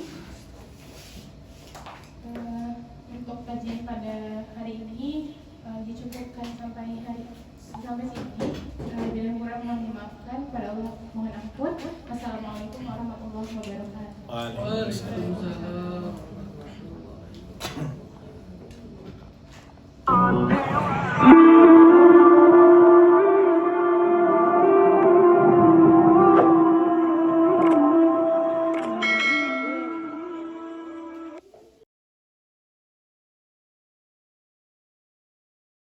Untuk kajian pada hari ini dicukupkan sampai sini. Bila kurang mohon dimaafkan, pada Allah mohon ampun. Wassalamualaikum warahmatullahi wabarakatuh. Waalaikumsalam. Waalaikumsalam.